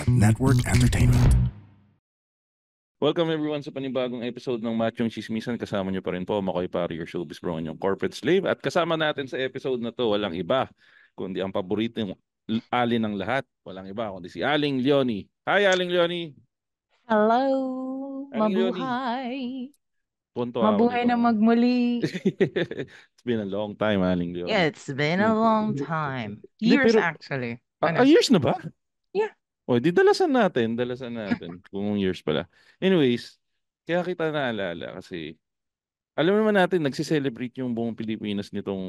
Network Entertainment. Welcome everyone sa panibagong episode ng Machong Chismisan. Kasama niyo pa rin po, Makoy Pari, your showbiz bro, yung corporate slave. At kasama natin sa episode na to, walang iba, kundi ang paboritong alin ng lahat. Walang iba, kundi si Aling Leonie. Hi, Aling Leonie! Hello, Aling Leonie, mabuhay. punto ako Mabuhay dito. na magmuli. It's been a long time, Aling Yeah, Leonie. it's been a long time. Hindi, Years pero, actually. Ano? years na ba? Yeah. O, di dalasan natin kung years pala. Anyways, kaya kita naalala kasi alam naman natin, nagsiselebrate yung buong Pilipinas nitong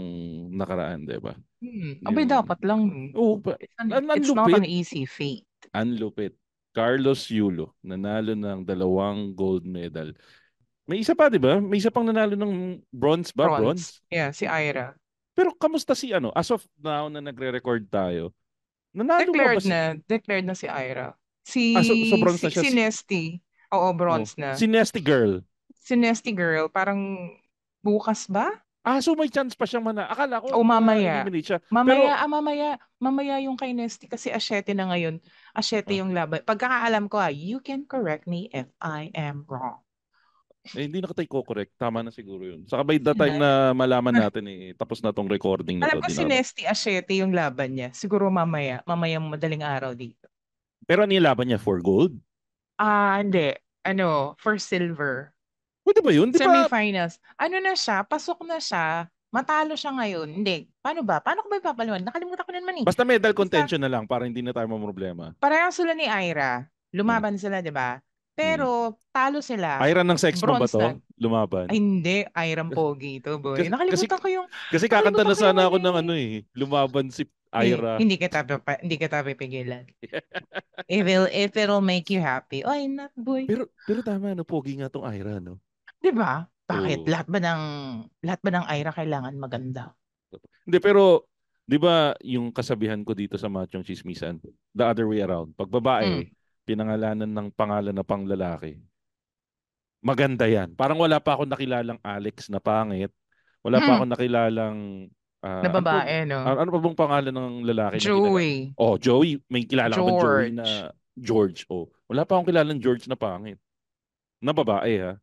nakaraan, di ba? Abay, dapat lang. Oo, It's not an easy feat. Ang lupit. Carlos Yulo, nanalo ng 2 gold medal. May isa pa, di ba? May isa pang nanalo ng bronze ba? Bronze? Yeah, si Ira. Pero kamusta si ano? As of now na nagre-record tayo, nanalo ba si... Declared na si Ira. So bronze na siya. Si Nesty. Oo, bronze na. Si Nesty Girl. Si Nesty Girl, parang bukas ba? So may chance pa siyang Akala ko mamaya. eliminate siya. Mamaya yung kay Nesty kasi Asyete na ngayon. Asyete yung laban. Pagkakaalam ko, you can correct me if I am wrong. Hindi na kita i-correct. Tama na siguro yun. Saka by the time na malaman natin tapos na tong recording na to. Alam ko si Nesty Asyete yung laban niya. Siguro mamaya madaling araw dito. Pero ano yung laban niya? For gold? Hindi. For silver. Pwede ba yun? Di ba? Semifinals. Ano na siya? Pasok na siya. Matalo siya ngayon. Hindi. Paano ba? Paano ko ba ipapaliwan? Nakalimutan ko naman eh. Basta medal contention na lang para hindi na tayo mamroblema. Parehong sila ni Ira. Lumaban sila, di ba? Pero talo sila. Ira ng sex bomb ba to? Lumaban? Ay, hindi. Ira Pogi to, boy. Nakalimutan ko yung... Kasi kakanta na sana ako ng lumaban si Ira. Hindi kita pipigilan. If it'll make you happy. Ay, not boy. Pero tama, Pogi nga tong Ira, no? Di ba? Bakit? Lahat ba ng Ira kailangan maganda? Hindi, pero di ba yung kasabihan ko dito sa Machong Chismisan, the other way around. Pag babae, pinangalanan ng pangalan na panglalaki. Maganda yan. Parang wala pa akong nakilalang Alex na pangit. Wala pa akong nakilalang na babae, no? Ano pa bang pangalan ng lalaki? Joey. Joey. May kilala ka ba Joey na George? Wala pa akong kilalang George na pangit. Na babae, ha?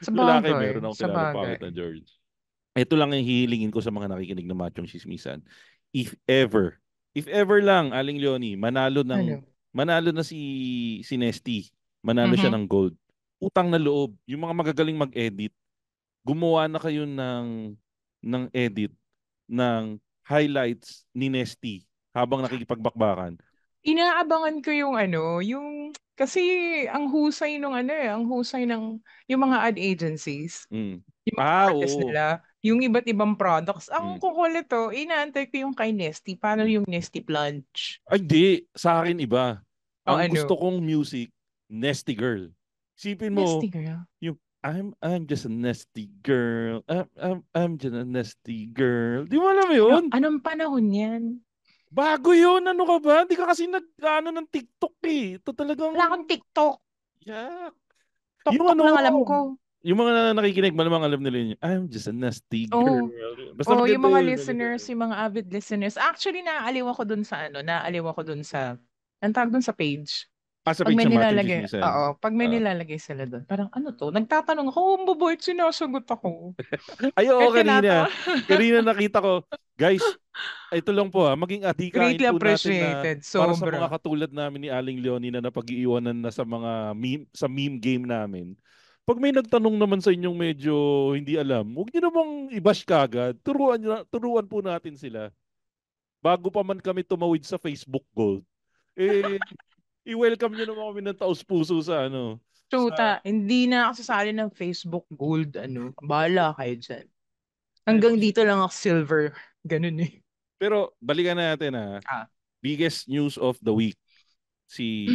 Sa lalaki, meron akong kilala pangit na George. Ito lang ang hihilingin ko sa mga nakikinig ng Machong Chismisan. If ever lang, Aling Leonie, manalo na si Nesty. Manalo siya ng gold. Utang na loob. Yung mga magagaling mag-edit, gumawa na kayo ng edit ng highlights ni Nesty habang nakikipagbakbakan. Inaabangan ko yung kasi ang husay ng yung mga ad agencies. Yung mga artists nila, yung iba't ibang products. Ang kukulit to, inaantay ko yung kay Nesty. Paano yung Nesty plunge? Ay, di. Sa akin iba. Ang gusto kong music, Nesty Girl. Sipin mo, Nesty Girl? Yung I'm just a nesty girl. I'm just a nesty girl. Di mo alam yun? Anong panahon yan? Bago yun. Ano ka ba? Di ka kasi ng TikTok eh. Ito talagang... Wala kang TikTok. Yeah. TikTok lang alam ko. Yung mga nakikinig, malamang alam nila yun. I'm just a nasty girl. Basta yung mga listeners, yung mga avid listeners. Actually, naaliw ako dun sa ang tawag dun sa page. Sa page ng Machong Chismisan. Pag may nilalagay sila doon. Parang ano to? Nagtatanong ako, mababait, sinasagot ako. Kanina nakita ko, guys, ito lang po maging atikain po natin na para sa mga katulad namin ni Aling Leonie na napag-iiwanan na sa mga meme game namin. Pag may nagtanong naman sa inyong medyo hindi alam, huwag niyo namang i-bash kagad. Turuan po natin sila. Bago pa man kami tumawid sa Facebook Gold, i-welcome nyo naman kami ng taos-puso sa Chuta, hindi na ako sasali ng Facebook Gold, bahala kayo dyan. Hanggang dito lang ako silver. Ganun eh. Pero balikan natin biggest news of the week. Si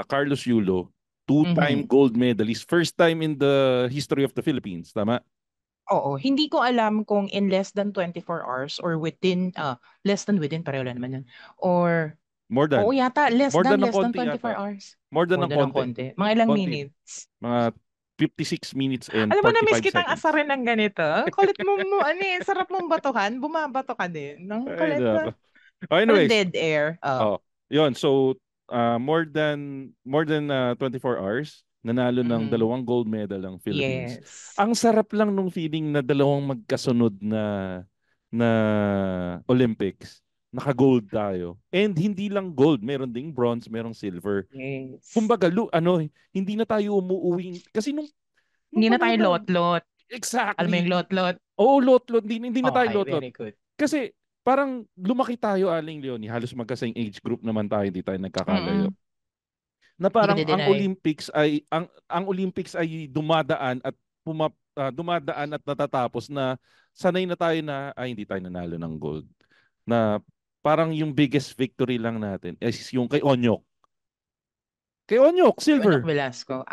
Carlos Yulo, 2-time gold medalist. First time in the history of the Philippines. Tama? Oo. Hindi ko alam kung in less than 24 hours or less than within, pareho lang naman yan. Or more than. Oo yata, less than 24 yata. hours. More than konti. Mga ilang minutes. Mga 56 minutes and 45 seconds. Alam mo, na-miss kitang asarin ng ganito. Kulit mo, sarap mong batuhan. Bumabato ka din. Kulit mo. Anyways. Dead air. Yun, so more than 24 hours, nanalo ng 2 gold medal ang Philippines. Yes. Ang sarap lang nung feeling na 2 magkasunod na Olympics. Naka-gold tayo. And hindi lang gold, meron ding bronze, merong silver. Yes. Kumbaga, hindi na tayo umuuwing kasi nung hindi na tayo lot-lot. Exactly. Alam mo yung lot-lot? Oo, lot-lot. Hindi na tayo lot-lot. Very good. Kasi parang lumaki tayo, Aling Leonie, halos magkasing age group naman tayo, hindi tayo nagkakalayo. Na parang ang Olympics ay dumadaan at dumadaan at natatapos na sanay na tayo na hindi tayo nanalo ng gold. Na parang yung biggest victory lang natin is yung kay Onyok. Kay Onyok, silver. Onyok Velasco.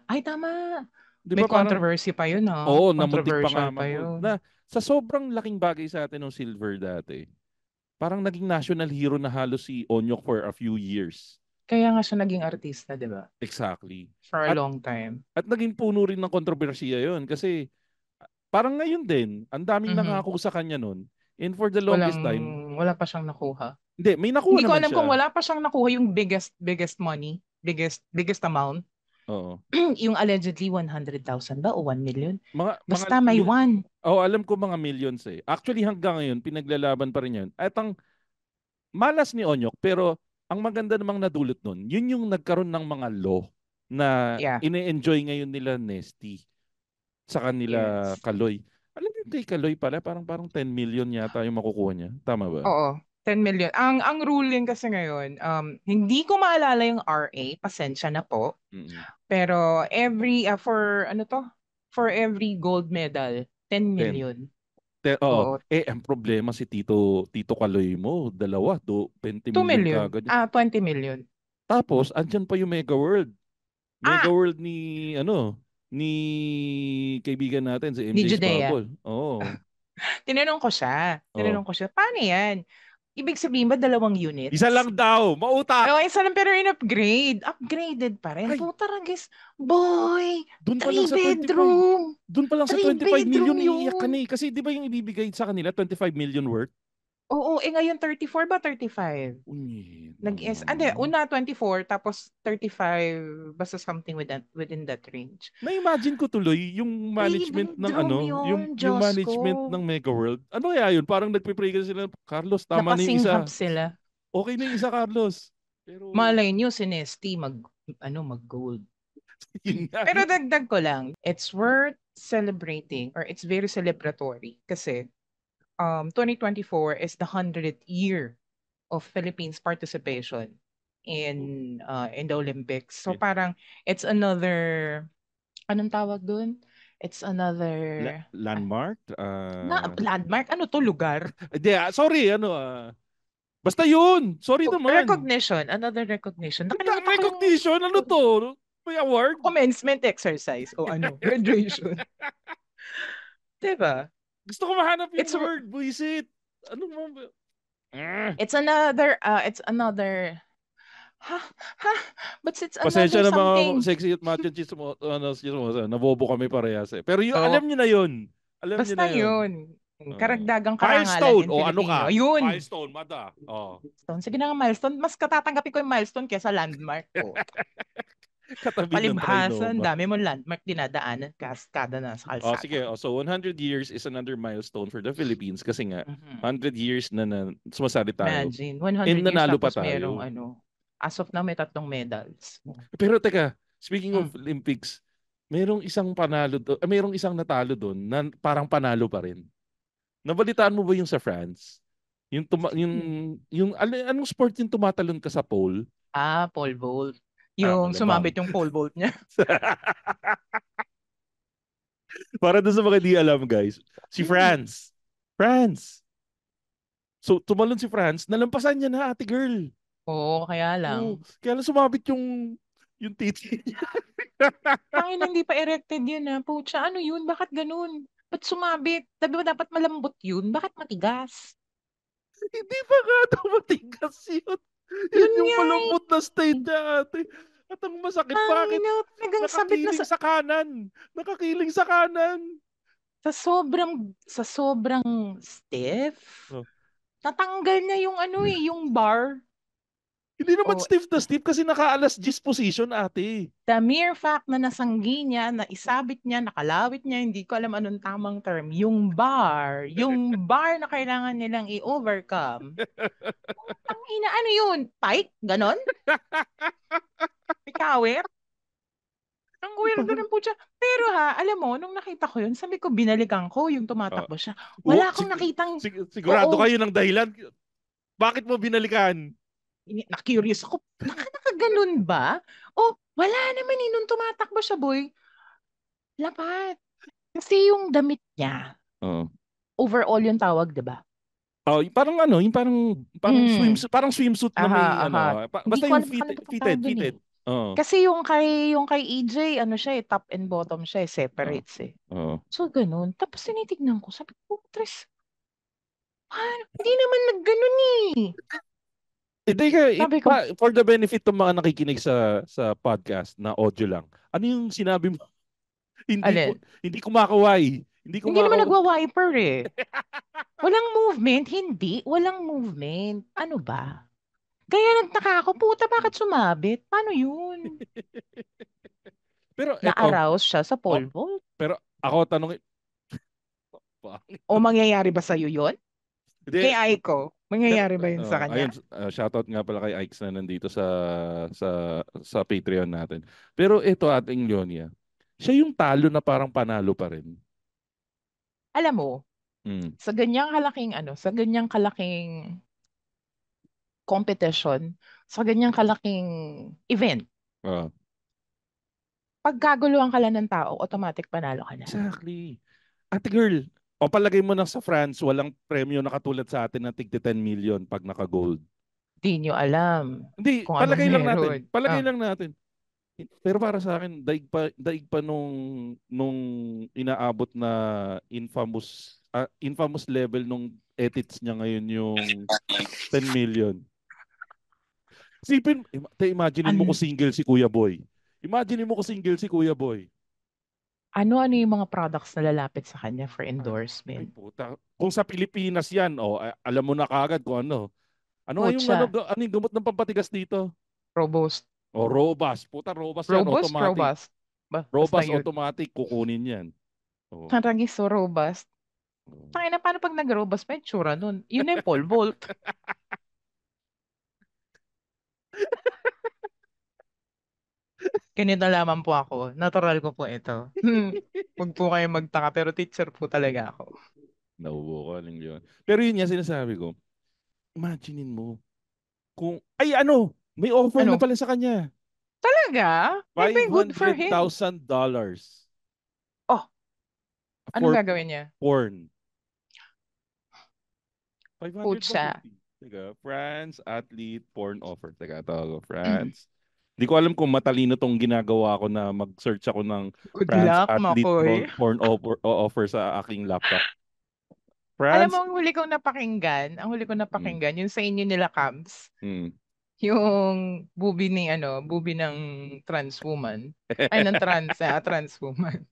Ay tama. Diba, may controversy pa yun, no? Oo, namuntik pa nga yun. Na sa sobrang laking bagay sa atin ng silver dati, parang naging national hero na halos si Onyok for a few years. Kaya nga siya naging artista, di ba? Exactly. For a long time. At naging puno rin ng kontrobersiya yun kasi parang ngayon din, ang daming nangako sa kanya nun. And for the longest time, wala pa siyang nakuha. Hindi, may nakuha naman siya. Hindi ko alam kung wala pa siyang nakuha yung biggest money, biggest amount. Oo. Yung allegedly 100,000 ba o 1 million? Basta mga may 1. Alam ko mga millions eh. Actually hanggang ngayon, pinaglalaban pa rin yun. At ang malas ni Onyok, pero ang maganda namang nadulot nun, yun yung nagkaroon ng mga law na ine-enjoy ngayon nila Nesty sa kanila Kaloy. Alam mo kay Kaloy pala, parang 10 million yata yung makukuha niya. Tama ba? Oo. 10 million. Ang ruling kasi ngayon, hindi ko maalala yung RA, pasensya na po. Pero for every gold medal, 10 million. Ang problema si Tito Kaloy mo, 20 million kagad. 20 million. Tapos, andyan pa yung Mega World. Mega World ni kaibigan natin si MJ Spabol. Oo. Tinanong ko siya, paano yan? Ibig sabihin ba 2 units? Isa lang daw, mautak. Isa lang pero upgraded pa rin. Puta ragis, boy, 3 bedroom. Doon pa lang sa 25 million iiyak ka na eh. Kasi di ba yung ibibigay sa kanila, 25 million worth? Oo, ngayon 34 ba 35? Una 24 tapos 35 basta something within that range. Na-imagine ko tuloy yung management ng yung management ng Mega World. Ano kaya yun? Parang nagpe-pray ka sila, Carlos, tama na yung isa. Sila. Okay na yung isa, Carlos. Pero malay nyo si Nesty mag-gold. Pero dagdag ko lang, it's worth celebrating or it's very celebratory kasi 2024 is the 100th year of Philippines participation in the Olympics. So parang it's another anong tawag doon? It's another landmark? Landmark? Ano to, lugar? Sorry, basta yun. Sorry naman. Recognition. Another recognition. Recognition? Ano to? May award? Commencement exercise. O graduation. Diba? Gusto ko mahanap yung word, buisit. Ano mo? It's another but it's another pasensya something. Na mga sexy at macho chismo, nabobo kami parehas eh. Pero alam niyo na yun. Alam niyo na yun. Karagdagang karangalan in Filipino. Ano ka? Yun. Milestone, mada. Sige na nga, milestone. Mas katatanggapin ko yung milestone kesa landmark ko. Palibhasan, dami mong landmark dinadaanan kada na sa kalsada. Sige. So 100 years is another milestone for the Philippines kasi nga 100 years na sumasali tayo. Imagine, 100 years nanalo tapos pa tayo. Merong as of now may 3 medals. Pero teka, speaking of Olympics, merong isang natalo doon na parang panalo pa rin. Nabalitaan mo ba yung sa France? Anong sport yung tumatalon ka sa pole? Pole vault. Yung sumabit yung pole vault niya. Para doon sa mga di alam, guys. Si France. So, tumalon si France, nalampasan niya na, ate girl. Oo, kaya lang. Kaya lang sumabit yung titi niya. Tangin, hindi pa erected yun ha. Pucha, ano yun? Bakit ganun? Ba't sumabit? Dapat malambot yun? Bakit matigas? Hindi pa nga daw matigas yun. Yun yung malambot na state niya, ate. At ang masakit, bakit? Nakakiling sa kanan. Nakakiling sa kanan. Sa sobrang stiff, natanggal niya yung yung bar. Hindi naman stiff na stiff kasi naka-alas disposition, ate. The mere fact na nasanggi niya, na isabit niya, nakalawit niya, hindi ko alam anong tamang term, yung bar na kailangan nilang i-overcome. Ang ina, ano yun? Pike? Ganon? Pikawir? Ang weirdo ng putya. Pero alam mo, nung nakita ko yun, sabi ko, binalikan ko yung tumatakbo siya. Wala akong nakitang, sigurado kayo ng dahilan. Bakit mo binalikan? Na-curious ako, nakaganon ba? Wala naman nung tumatakbo siya, boy. Lapat. Kasi yung damit niya, overall yung tawag, di ba? Parang yung swimsuit, parang swimsuit na may basta yung fitted. Kasi yung kay EJ, siya top and bottom siya, separates So ganun. Tapos tinitignan ko, sabi ko, Tres, hindi naman nagganon Hindi for the benefit ng mga nakikinig sa podcast na audio lang. Ano yung sinabi mo? Hindi kumakaway. Hindi naman nagwa-wiper Walang movement, walang movement. Ano ba? Kaya nagtaka ako, puta, bakit sumabit? Paano yun? Pero na-arouse siya sa pole vault. Pero ako tanongin, mangyayari ba sa'yo yun? Kay Aiko, mangyayari ba yun sa kanya? Ayun, shoutout nga pala kay Ike na nandito sa Patreon natin. Pero ito, ating Leonia, siya yung talo na parang panalo pa rin. Alam mo, sa ganyang kalaking competition, sa ganyang kalaking event, pagkaguluhan ka lang ng tao, automatic panalo ka na. Exactly. Ate girl, palagay mo na sa France, walang premyo na katulad sa atin na tig 10 million pag naka-gold. Di nyo alam. Hindi, kung palagay lang meron. natin. Palagay lang natin. Pero para sa akin, daig pa nung inaabot na infamous level nung edits niya ngayon yung 10 million. Imagine mo kung single si Kuya Boy. Imagine mo kung single si Kuya Boy. Ano yung mga products na lalapit sa kanya for endorsement? Ay puta. Kung sa Pilipinas yan, alam mo na kagad kung ano. Ano yung gamot ng pampatigas dito? Robust. Robust. Puta, Robust yan. Automatic. Robust. Robust automatic. Kukunin yan. Taragis so Robust. Tangina, paano pag nag-Robust pa yung tsura nun? Yun na yung pole vault. Ganito lamang po ako. Natural ko po ito. Huwag po kayo magtaka, pero teacher po talaga ako. Naubo ko lang yun. Pero yun nga sinasabi ko, imaginein mo, kung, may offer na pala sa kanya. Talaga? $500,000. Anong gagawin niya? Porn. 500 Teka, France athlete porn offer. Teka, tawag ko. France. Hindi ko alam kung matalino tong ginagawa ko na mag-search ako ng France athlete porn offer sa aking laptop. Alam mo, ang huli kong napakinggan, yung sa inyo nila Cams, yung bubi ng trans woman. Ay, ng trans woman.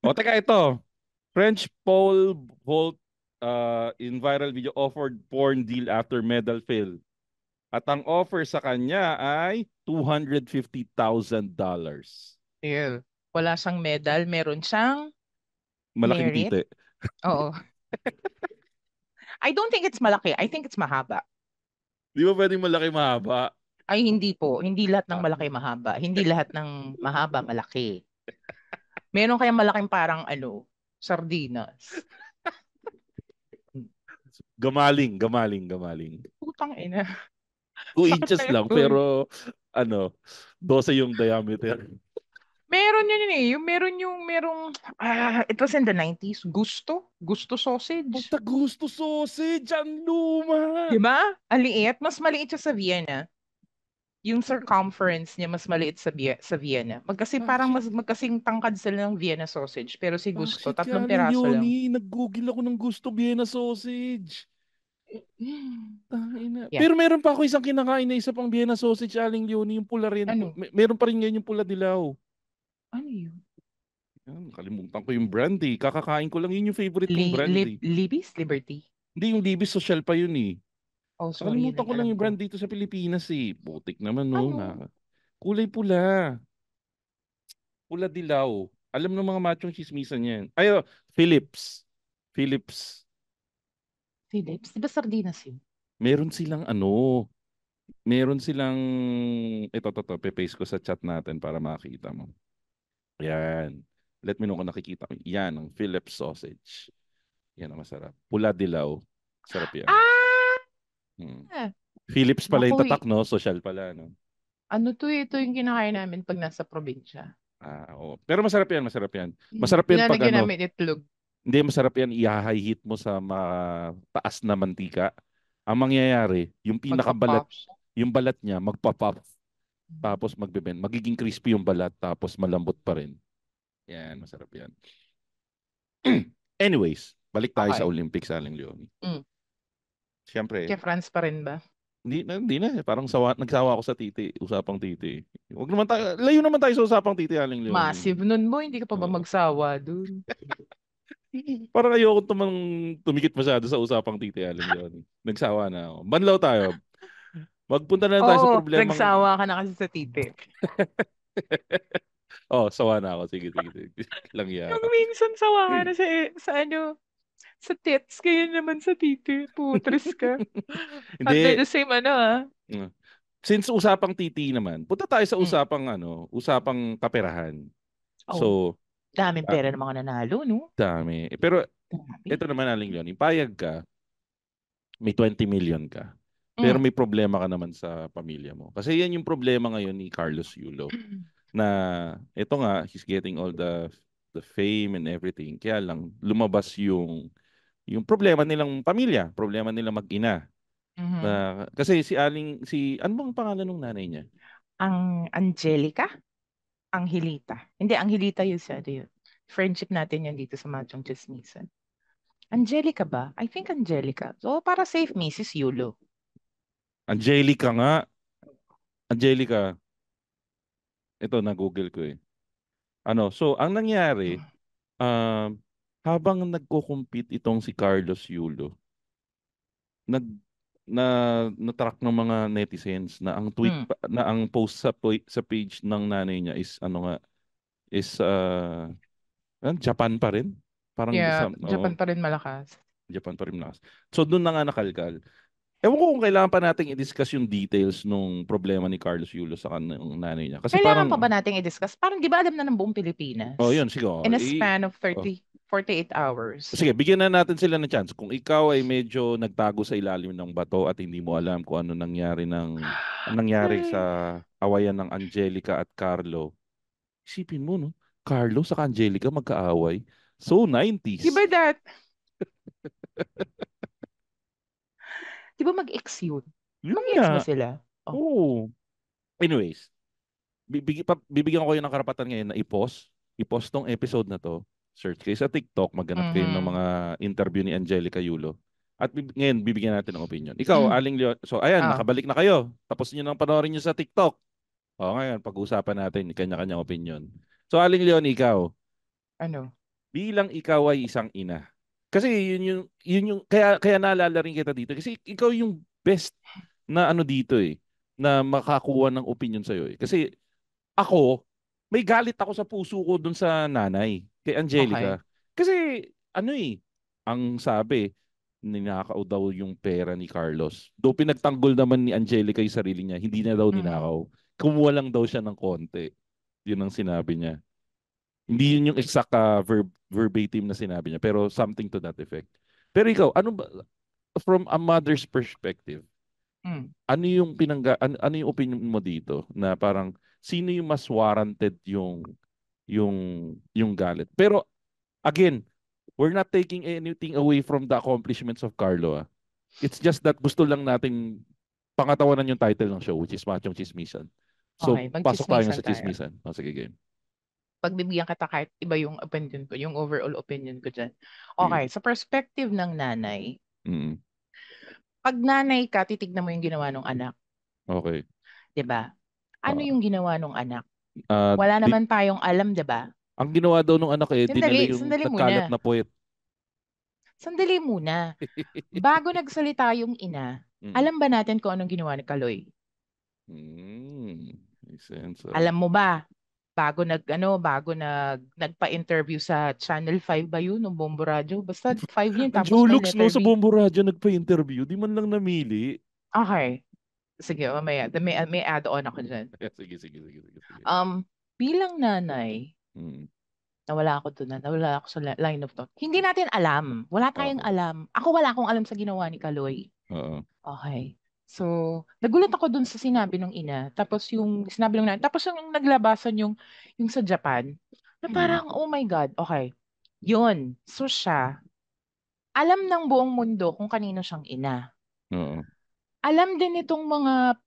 Teka, ito. French pole vault in viral video offered porn deal after medal fail. At ang offer sa kanya ay $250,000. Wala siyang medal, meron siyang malaking tite. Oo. I don't think it's malaki. I think it's mahaba. Di ba pwedeng malaki mahaba? Ay, hindi po. Hindi lahat ng malaki mahaba. Hindi lahat ng mahaba malaki. Meron kayang malaking parang sardinas. Gamaling. Putang ina. 2 inches lang, pero 12 yung diameter. Meron yun merong, it was in the 90s, Gusto sausage. Puta, Gusto sausage, ang luma. Diba? Ang liit, mas maliit siya sa Vienna. Yung circumference niya mas maliit sa Vienna. Parang magkasing tangkad sila ng Vienna sausage, pero si Gusto, 3 piraso lang. Nag-google ako ng Gusto Vienna sausage. Pero meron pa ako isang kinakain na isa pang Vienna sausage, Aling Leonie, yung pula rin. Meron pa rin ngayon yung pula dilaw. Ano yun? Kalimutan ko yung brand eh. Kakakain ko lang, yun yung favorite kong brand eh. Libis? Liberty? Hindi, yung Libis social pa yun eh. Oh, sorry, yun Nakalimutan ang ko lang alam yung ko. brand dito sa Pilipinas eh. Putik naman no. Ano? Kulay pula. Pula dilaw. Alam ng mga machong chismisan yan. Ayo, Philips. Philips. Philips? Di ba sardinas yun? Meron silang ano, meron silang, ito, paste ko sa chat natin para makita mo. Yan. Let me know kung nakikita mo. Yan, ang Philips sausage. Yan ang masarap. Pula dilaw. Sarap yan. Ah! Hmm. Philips pala yung Naku, tatak, no? Social pala, no? ano to ito yung kinakain namin pag nasa probinsya. Oo. Pero masarap yan, masarap yan. Masarap yan pag Nilalagyan ano, namin itlog. hindi masarap yan, i-high heat mo sa mataas na mantika. Ang mangyayari, yung pinakabalat, Magpa-pop siya. yung balat niya, magpa-pop. Tapos magbeben. Magiging crispy yung balat, tapos malambot pa rin. Yan, masarap yan. Anyways, balik tayo sa Okay. Olympics, Aling Leonie. Siyempre, Kay France pa rin ba? hindi na. Parang nagsawa ako sa titi. Usapang titi. Huwag naman tayo, layo naman tayo sa usapang titi, Aling Leonie. Massive nun mo, hindi ka pa ba magsawa dun? Parang ayoko tumikit masyado sa usapang titi, Aling Leonie. Nagsawa na ako. Banlaw tayo. Magpunta na tayo sa Oo, problemang... nagsawa ka na kasi sa titi. sawa na ako. Sige. Lang yan. Yung minsan sawa ka na sa ano, sa tits, kaya naman sa titi. Putres ka. Under Hindi. the same ano Since usapang titi naman, punta tayo sa usapang kaperahan. So, daming pera ng mga nanalo, no? dami. Pero, Grabe. ito naman, Aling Leonie, payag ka, may 20 million ka. Pero may problema ka naman sa pamilya mo. Kasi yan yung problema ngayon ni Carlos Yulo. Na, ito nga, he's getting all the fame and everything. Kaya lang, lumabas yung problema nilang pamilya, problema nilang mag-ina. Kasi ano bang pangalan ng nanay niya? Ang Angelica? Angelita. Hindi, Angelita yun siya. Yun. Friendship natin yan dito sa Machong Chismisan. Angelica ba? I think Angelica. So, para safe, Mrs. Yulo. Angelica nga. Angelica. Ito, na-google ko eh. So, ang nangyari, habang nagko-compete itong si Carlos Yulo, na-track ng mga netizens na ang tweet na ang post sa page ng nanay niya is Japan pa rin. Parang Japan pa rin malakas. Japan pa rin malakas. So doon na nga nakalkal. Ewan ko kung kailangan pa nating i-discuss yung details nung problema ni Carlos Yulo sa kanyang nanay niya. Kasi kailangan pa ba nating i-discuss? Parang di ba alam na ng buong Pilipinas? Yun, siguro. In a span of 48 hours. Sige, bigyan na natin sila ng chance. Kung ikaw ay medyo nagtago sa ilalim ng bato at hindi mo alam kung ano nangyari sa awayan ng Angelica at Carlo, isipin mo, no? Carlo sa Angelica magkaaway. So, 90s. Di ba that? Di ba mag-ex yun? Mag-ex ba sila? Oo. Anyways, bibigyan ko kayo ng karapatan ngayon na i-pause tong episode na to. Search kayo sa TikTok, maghanap kayo ng mga interview ni Angelica Yulo. At ngayon, bibigyan natin ng opinion. Ikaw, Aling Leon, so ayan, nakabalik na kayo. Tapos nyo nang panoorin nyo sa TikTok. Ngayon, pag-uusapan natin kanya-kanyang opinion. So, Aling Leon, ikaw. Ano? Bilang ikaw ay isang ina. Kasi yun yung kaya naalala rin kita dito. Kasi ikaw yung best na dito eh. Na makakuha ng opinion sa'yo eh. Kasi ako, may galit ako sa puso ko dun sa nanay, kay Angelica. Okay. Kasi ang sabi, ninakaw daw yung pera ni Carlos. Though pinagtanggol naman ni Angelica yung sarili niya, hindi na daw ninakaw. Kumuha lang daw siya ng konti. Yun ang sinabi niya. Hindi yun yung exact verbatim na sinabi niya, pero something to that effect. Pero ikaw, from a mother's perspective, ano yung ano yung opinion mo dito na parang sino yung mas warranted yung galit? Pero again, we're not taking anything away from the accomplishments of Carlo. It's just that gusto lang nating pangatawanan yung title ng show, which is Machong Chismisan. So, pasok tayo sa chismisan. Sige, game. Pagbibigyan kita kahit iba yung opinion ko, yung overall opinion ko dyan. Okay, sa perspective ng nanay, pag nanay ka, titignan mo yung ginawa ng anak. Okay. Diba? Ano yung ginawa ng anak? Wala naman tayong alam, diba? Ang ginawa daw ng anak dinala yung nagkalat na puwet. Sandali muna. Bago nagsalita yung ina, Alam ba natin kung anong ginawa ni Kaloy? May sense. Alam mo ba, bago nagpa-interview sa Channel 5 ba yun, o Bombo Radio? Basta 5 yun, Ang tapos may Jolux, no, letter sa B. Bombo Radio nagpa-interview. Di man lang namili. Okay. Sige, mamaya. May add-on ako dyan. Sige. Bilang nanay, nawala ako sa line of thought. Hindi natin alam. Wala tayong alam. Ako wala akong alam sa ginawa ni Kaloy. Okay. So, nagulat ako dun sa sinabi ng ina. Tapos yung sinabi ng nanay. Tapos yung naglabasan yung sa Japan. Na parang, oh my God. Okay. Yun. So siya, alam ng buong mundo kung kanino siyang ina. Alam din itong mga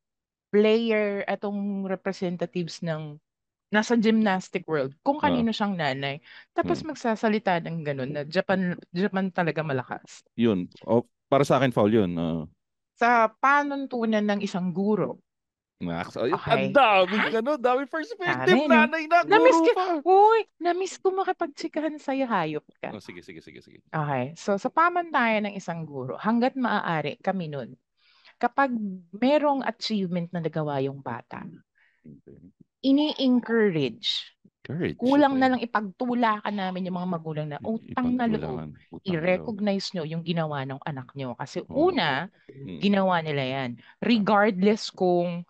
player, atong representatives ng nasa gymnastic world kung kanino siyang nanay. Tapos magsasalita ng ganun na Japan talaga malakas. Yun. Para sa akin, foul yun. Sa panuntunan ng isang guro. Okay. Ang daming perspective, no? nanay na, guro pa. Namiss ko makipagtsikahan sa'yo, hayop ka. Sige. Okay. So, sa pamantayan ng isang guro, hanggat maaari kami nun, kapag merong achievement na nagawa yung bata, ini-encourage. Kulang na lang ipagtulakan namin yung mga magulang na utang na loob. I-recognize nyo yung ginawa ng anak nyo. Kasi ginawa nila yan. Regardless kung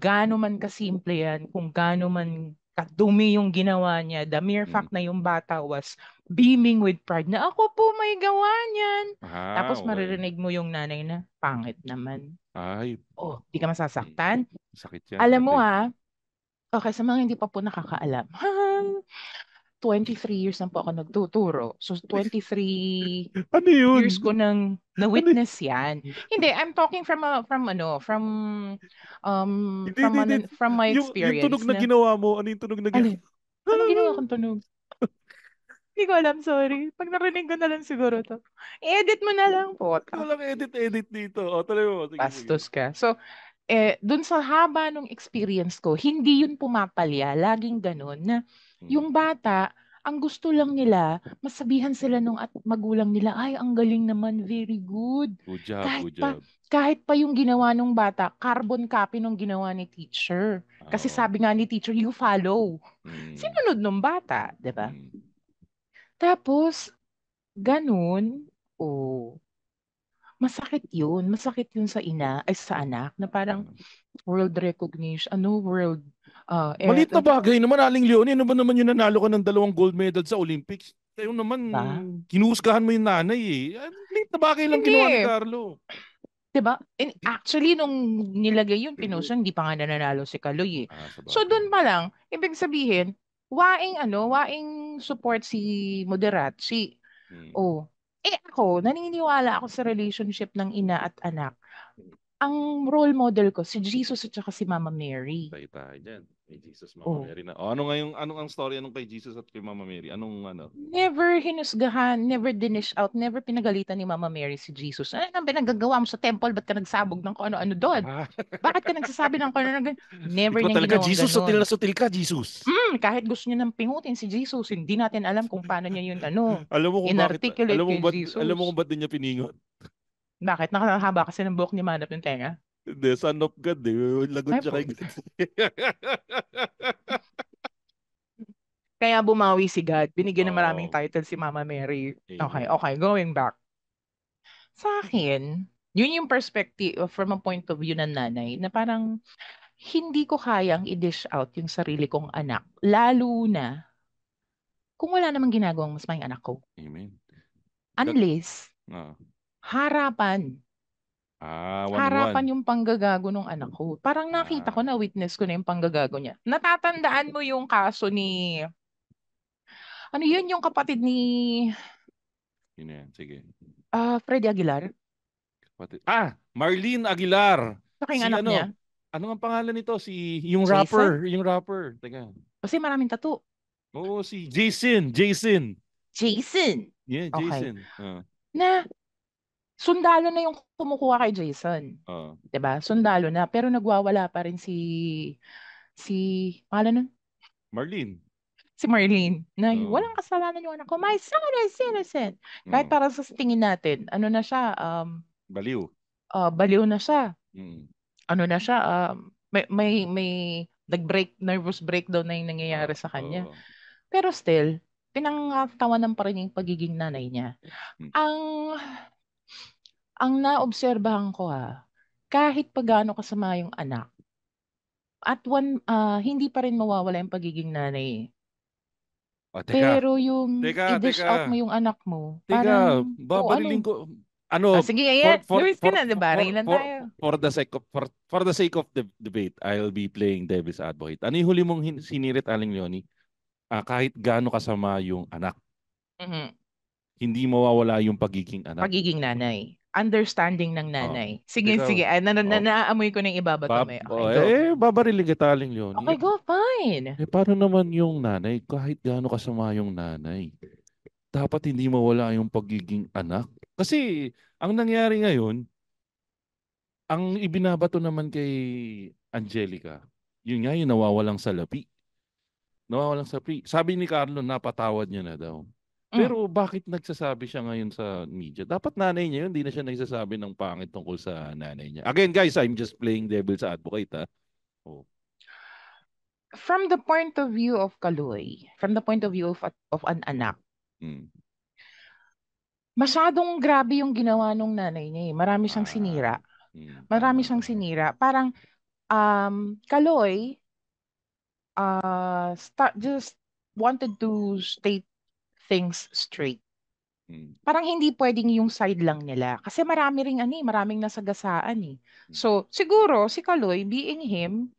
gaano man kasimple yan, kung gaano man kadumi yung ginawa niya, the mere fact na yung bata was beaming with pride na ako po may gawa niyan. Tapos maririnig mo yung nanay na, pangit naman. Di ka masasaktan? Sakit yan. Alam mo okay, sa mga hindi pa po nakakaalam, 23 years na po ako nagtuturo. So, 23 ano yun? years ko nang na-witness yan. Hindi, I'm talking from my experience. Yung tunog na ginawa mo, ano yung tunog na ginawa? Anong ginawa kong tunog? Hindi ko alam, sorry. Pag narinig ko na lang siguro to. I-edit mo na lang po. Walang edit dito. Tuloy mo. Bastos ka. So, dun sa haba ng experience ko, hindi yun pumapalya. Laging ganun na yung bata, ang gusto lang nila, masabihan sila nung at magulang nila, ay, ang galing naman, very good. Good job. Kahit pa yung ginawa ng bata, carbon copy nung ginawa ni teacher. Kasi sabi nga ni teacher, you follow. Sinunod nung bata, di ba? Tapos, ganun, masakit yun sa anak na parang world recognition, world Maliit na bagay naman, Aling Leonie, ano ba naman yung nanalo ka ng 2 gold medal sa Olympics? Kayo naman, kinuhusgahan mo yung nanay Maliit na bagay lang ginawa ni Carlo. Diba? And actually, nung nilagay yun, pinuso, hindi pa nga nananalo si Kaloy So, doon pa lang, ibig sabihin, waing support si Moderacci. Ako, naniniwala ako sa relationship ng ina at anak. Ang role model ko, si Jesus at saka si Mama Mary. Tayo dyan. Kay Jesus, Mama Mary na. Anong ang storya nung kay Jesus at kay Mama Mary? Never hinusgahan, never dinish out, never pinagalitan ni Mama Mary si Jesus. Ano ang pinagagawa mo sa temple? Ba't ka nagsabog ng kung ano-ano doon? Bakit ka nagsasabi ng kung ano-ano? Never niya ginawang Jesus, ganun. Sutil ka, Jesus. Kahit gusto niya nang pingutin si Jesus, hindi natin alam kung paano niya yun alam mo kung inarticulate kay Jesus. Alam mo kung ba't din niya piningot? Bakit? Nakahaba kasi ng buhok ni Manap yung tenga? Hindi, son of God Lagot siya kay God. Kaya bumawi si God. Binigyan ng maraming title si Mama Mary. Okay. Going back. Sa akin, yun yung perspective from a point of view ng nanay na parang hindi ko kayang i-dish out yung sarili kong anak. Lalo na kung wala namang ginagawang mas may anak ko. Amen. Unless, harapan. Harapan yung panggagago ng anak ko. Parang nakita ko na witness ko na yung panggagago niya. Natatandaan mo yung kaso ni ano yun yung kapatid ni sige. Freddy Aguilar? Marlene Aguilar. Saking anak niya? Ano ang pangalan nito? Yung rapper. Teka. Kasi maraming tattoo. Oo, si Jason. Yeah, Jason. Na sundalo na yung kumukuha kay Jason. 'Di ba? Sundalo na pero nagwawala pa rin si pangalan nun? Marlene. Si Marlene. Na walang kasalanan yung anak ko. My son is innocent. Kahit para sa tingin natin, ano na siya, Baliw. Baliw na siya. Mm. Ano na siya, may nervous breakdown na yung nangyayari sa kanya. Pero still, pinangatawanan pa rin yung pagiging nanay niya. Ang naobserbahan ko kahit pa gaano kasama yung anak, hindi pa rin mawawala yung pagiging nanay. Teka. Pero yung i-dish out mo yung anak mo, parang, babarilin ko. Sige, ayan. Luis ka na, diba? Railan tayo. For the sake of the debate, I'll be playing devil's advocate. Ano yung huli mong sinirit, Aling Leonie? Kahit gaano kasama yung anak, hindi mawawala yung pagiging anak. Pagiging nanay. Understanding ng nanay. Sige. Naaamoy ko na yung ibabato mo. Okay, go. Babarilin kita, Aling Leonie. Okay, go. Fine. Paano naman yung nanay? Kahit gaano kasama yung nanay, dapat hindi mawala yung pagiging anak. Kasi ang nangyari ngayon, ang ibinabato naman kay Angelica, yun nga yung nawawalang salapi. Sabi ni Carlo, napatawad niya na daw. Pero bakit nagsasabi siya ngayon sa media? Dapat nanay niya yun, hindi na siya nagsasabi ng pangit tungkol sa nanay niya. Again, guys, I'm just playing devil's advocate. From the point of view of Kaloy, from the point of view of an anak, masyadong grabe yung ginawa nung nanay niya. Marami siyang sinira. Parang, Kaloy just wanted to state things straight. Parang hindi pwedeng yung side lang nila. Kasi maraming nasagasaan . So, siguro, si Kaloy, being him,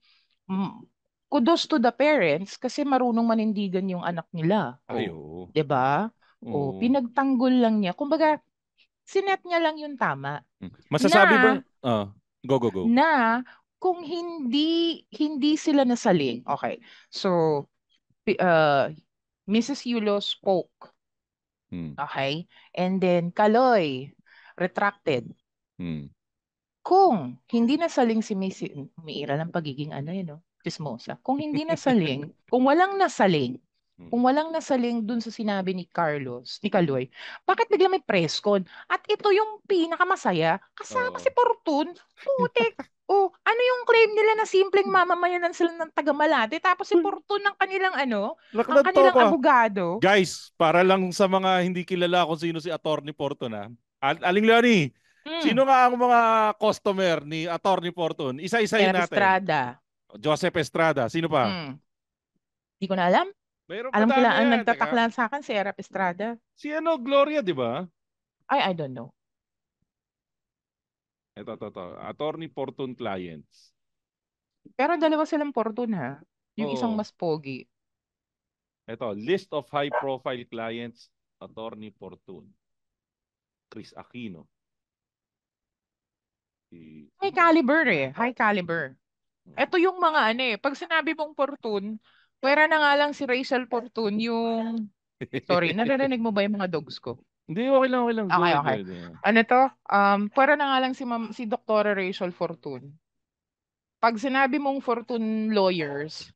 kudos to the parents kasi marunong manindigan yung anak nila. Diba? Pinagtanggol lang niya. Kumbaga, sinet niya lang yung tama. Masasabi ba? Go. Na, kung hindi sila nasaling. Okay. So, Mrs. Yulo spoke. Okay? And then, Kaloy, retracted. Kung hindi nasaling si Mrs. Umiira ng pagiging chismosa. Kung hindi nasaling, kung walang nasaling dun sa sinabi ni Kaloy, bakit bigla may press con? At ito yung pinakamasaya, kasama si Fortun, putik. Ano yung claim nila na simpleng mamamayanan sila ng taga-Malate tapos si Fortun ng kanilang abogado. Guys, para lang sa mga hindi kilala kung sino si Attorney Fortun Aling Leonie, sino nga ang mga customer ni Attorney Fortun? Isa-isahin natin. Joseph Estrada. Sino pa? Hindi ko na alam. Alam ko lang, ang nagtataklan sa akin si Erap Estrada. Si Gloria, di ba? I don't know. Ito. Attorney Fortun clients. Pero dalawa silang Fortun Yung isang mas pogi. Ito, list of high-profile clients, Attorney Fortun. Chris Aquino. High caliber. Ito yung mga pag sinabi mong Fortun, pwera na nga lang si Rachel Fortun yung... Sorry, naririnig mo ba yung mga dogs ko? Hindi, okay lang. Okay. Pwera na nga lang si Dr. Rachel Fortun. Pag sinabi mong Fortun lawyers,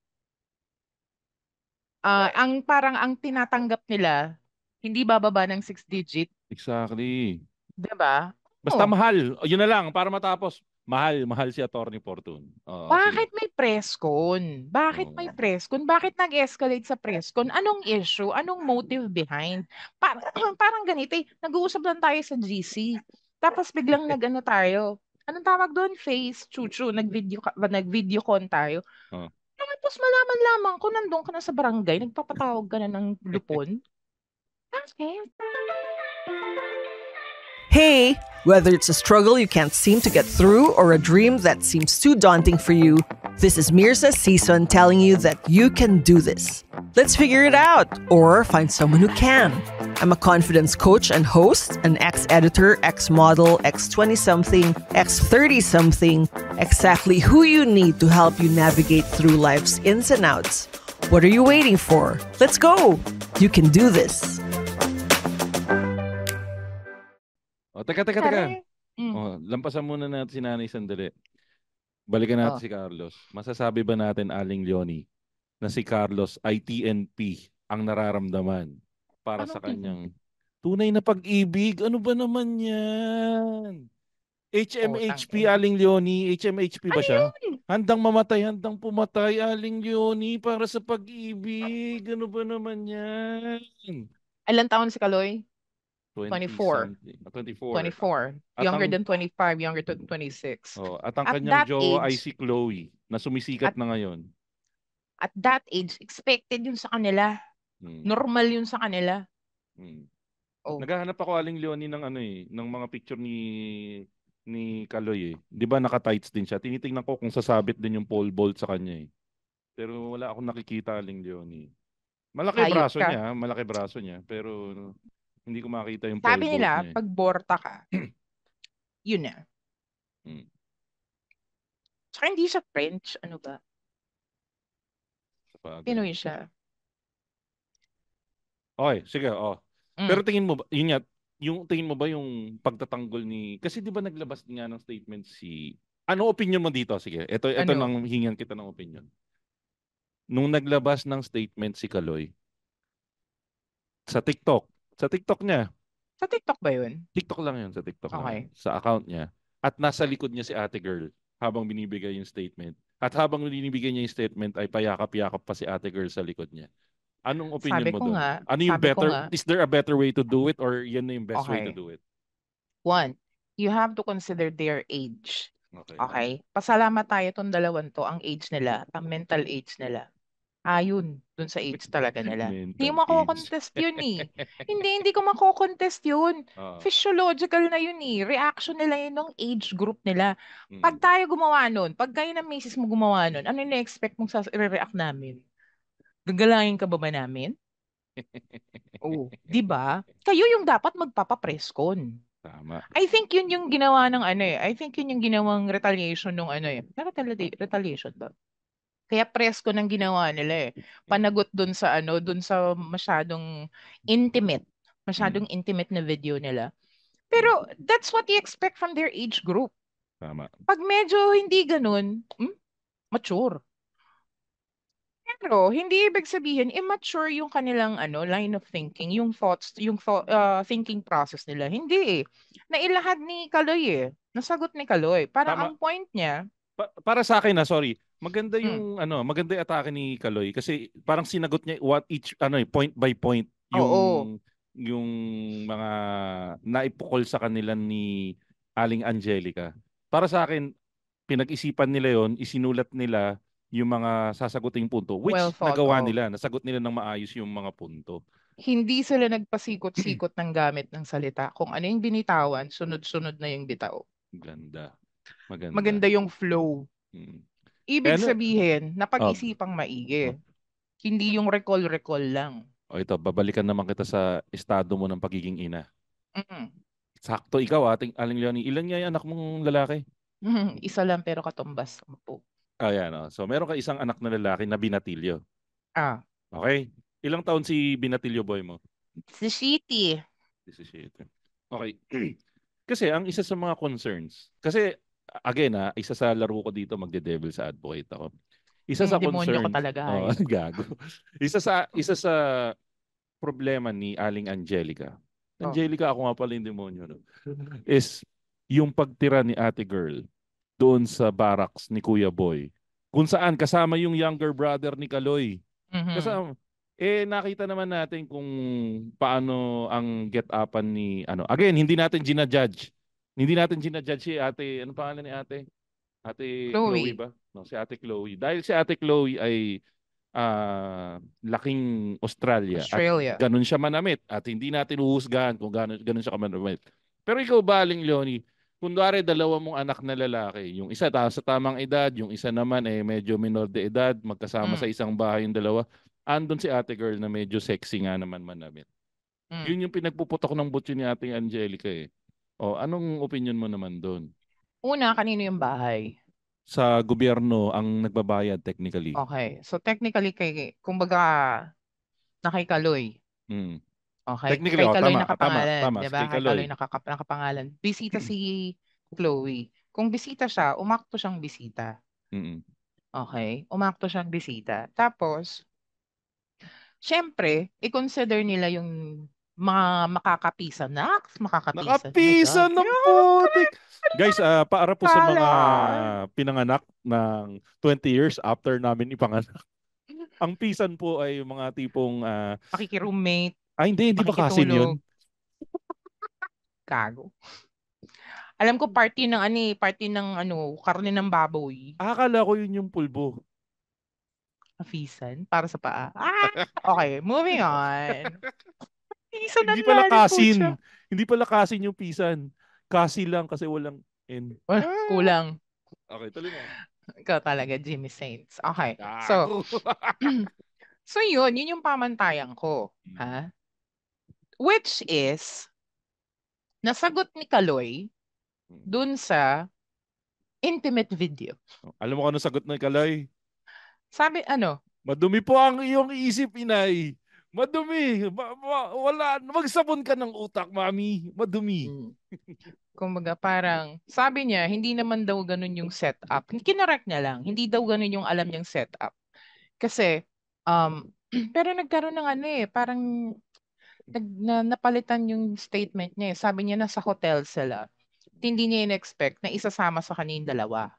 ang tinatanggap nila, hindi bababa ng 6 digit. Exactly. Diba? Basta mahal. Yun na lang, para matapos. Mahal si Attorney Fortun. Bakit may press con? Bakit nag-escalate sa press con? Anong issue? Anong motive behind? Parang ganito nag-uusap lang tayo sa GC. Tapos biglang tayo. Anong tawag doon? Face, chuchu, nag-video con tayo. Tapos malaman ko nandun ka na sa barangay, nagpapatawag ka na ng lupon. Bakit? Hey, whether it's a struggle you can't seem to get through or a dream that seems too daunting for you, this is Mirza Sison telling you that you can do this. Let's figure it out or find someone who can. I'm a confidence coach and host, an ex-editor, ex-model, ex-20-something, ex-30-something, exactly who you need to help you navigate through life's ins and outs. What are you waiting for? Let's go! You can do this. Teka. Lampasan muna natin si Nanay sandali. Balikan natin si Carlos. Masasabi ba natin, Aling Leonie, na si Carlos ay TNP ang nararamdaman para sa kanyang tunay na pag-ibig? Ano ba naman yan? HMHP, Aling Leonie. HMHP ba siya? Handang mamatay, handang pumatay, Aling Leonie, para sa pag-ibig. Ano ba naman yan? Ilan taon si Kaloy? 24. 24. Younger than 25, younger than 26. At ang kanyang jowa ay si Chloe, na sumisikat na ngayon. At that age, expected yun sa kanila. Normal yun sa kanila. Naghahanap ako, Aling Leonie, ng ng mga picture ni Kaloy eh. 'Di ba naka-tights din siya? Tinitingnan ko kung sasabit din yung pole vault sa kanya eh. Pero wala akong nakikita, Aling Leonie. Malaki braso niya, pero hindi ko makita yung pole vault niya. Sabi nila, pag borta ka, yun na. Tsaka hindi siya French, ano ba? Pinoy siya. Okay, sige, Pero tingin mo ba, tingin mo ba yung pagtatanggol ni, kasi di ba naglabas nga ng statement ano opinion mo dito? Sige, ito nang hingan kita ng opinion. Nung naglabas ng statement si Kaloy, sa TikTok niya. Sa TikTok ba yun? TikTok lang yun, sa TikTok lang. Sa account niya. At nasa likod niya si Ate Girl habang binibigay yung statement. At habang binibigay niya yung statement ay payakap-yakap pa si Ate Girl sa likod niya. Anong opinion mo doon? Ano yung better? Is there a better way to do it or yan na yung best way to do it? One, you have to consider their age. Okay? Pasalamat tayo itong dalawang to, ang age nila, ang mental age nila. Ayun, dun sa age talaga nila. Hindi mo mako-contest yun eh. Hindi ko mako-contest yun. Physiological na yun eh. Reaction nila yun ng age group nila. Pag tayo gumawa nun, pag kayo ng misis mo gumawa nun, ano yung na-expect mong i-react namin? Gagalangin ka ba namin? Di ba? Kayo yung dapat magpapa-presscon. Tama. I think yun yung ginawa ng I think yun yung ginawang retaliation nung retaliation ba? Kaya presscon ang ginawa nila eh. Panagot dun sa masyadong intimate na video nila. Pero that's what you expect from their age group. Tama. Pag medyo hindi ganun, mature. Pero hindi ibig sabihin immature yung kanilang line of thinking, yung thoughts, thinking process nila. Hindi eh. Nailahad ni Kaloy eh. Nasagot ni Kaloy. Parang ang point niya, para sa akin sorry. Maganda yung maganda yung atake ni Kaloy kasi parang sinagot niya point by point yung mga naipukol sa kanila ni Aling Angelica. Para sa akin, pinag-isipan nila yon, isinulat nila yung mga sasaguting punto, which nagawa nila, nasagot nila ng maayos yung mga punto. Hindi sila nagpasikot-sikot ng gamit ng salita. Kung ano yung binitawan, sunod-sunod na yung bitaw. Maganda yung flow. Ibig sabihin, napag-isipang maigi. Hindi yung recall lang. Ito, babalikan naman kita sa estado mo ng pagiging ina. Sakto, ikaw Aling Leonie, ilan nga yung anak mong lalaki? Isa lang pero katumbas. Ayan, so meron ka isang anak na lalaki na binatilyo. Okay. Ilang taon si binatilyo boy mo? 17. Okay. Kasi ang isa sa mga concerns, kasi again isa sa laro ko dito magde-devil sa advocate ako. Isa sa demonyo ko talaga. Gago. Isa sa problema ni Aling Angelica. Angelica, ako nga pala yung demonyo, no? Is yung pagtira ni Ate Girl doon sa barracks ni Kuya Boy. Kung saan kasama yung younger brother ni Kaloy. Kasama. Nakita naman natin kung paano ang get-upan ni Again, hindi natin ginajudge. Hindi natin ginajudge si Ate, ano pangalan ni Ate? Ate Chloe ba? No, si Ate Chloe. Dahil si Ate Chloe ay laking Australia. At ganun siya manamit. At hindi natin uhusgahan kung ganun siya manamit. Pero ikaw ba, Aling Leonie, kunwari dalawa mong anak na lalaki, yung isa sa tamang edad, yung isa naman medyo minor de edad, magkasama sa isang bahay yung dalawa, andun si Ate Girl na medyo sexy nga naman manamit. Yun yung pinagpuputok ng butyo ni Ate Angelica eh. Anong opinion mo naman doon? Una, kanino yung bahay? Sa gobyerno ang nagbabayad technically. Okay. So technically kumbaga kay Kaloy. Okay. Technically, kay Kaloy tama, nakapangalan, tama, 'di ba? Kay Kaloy nakapangalan. Bisita si Chloe. Kung bisita siya, umakto siyang bisita. Okay? Umakto siyang bisita. Tapos syempre, i-consider nila yung mga makakapisan. Makakapisan. Nakapisan ng putik. Guys, para po sa mga Kala. pinanganak ng 20 years after namin ipanganak. Ang pisan po ay mga tipong Makiki-roommate, hindi ba kasin yun? makikitulog. Gago. Alam ko party ng karne ng baboy. Akala ko yun yung pulbo. Afisan para sa paa. Okay, moving on. Pisan Hindi ang pala lalim po kasin. siya. Hindi pala kasin yung pisan. Kasi lang kasi walang N. Kulang. Okay, tuloy mo. Ikaw talaga, Jimmy Saints. Okay. Gago. So yun yung pamantayan ko. Ha? Which is, nasagot ni Kaloy dun sa intimate video. Alam mo kung ano sagot ng Kaloy? Sabi, Madumi po ang iyong isip, inay. Madumi. Wala. Magsabon ka ng utak, mami. Madumi. Kumbaga parang, sabi niya, hindi naman daw ganun yung setup. Kinorek niya lang. Hindi daw ganun yung alam niyang setup. Kasi, pero nagkaroon ng parang napalitan yung statement niya. Sabi niya nasa hotel sila. Hindi niya in-expect na isasama sa kanyang dalawa.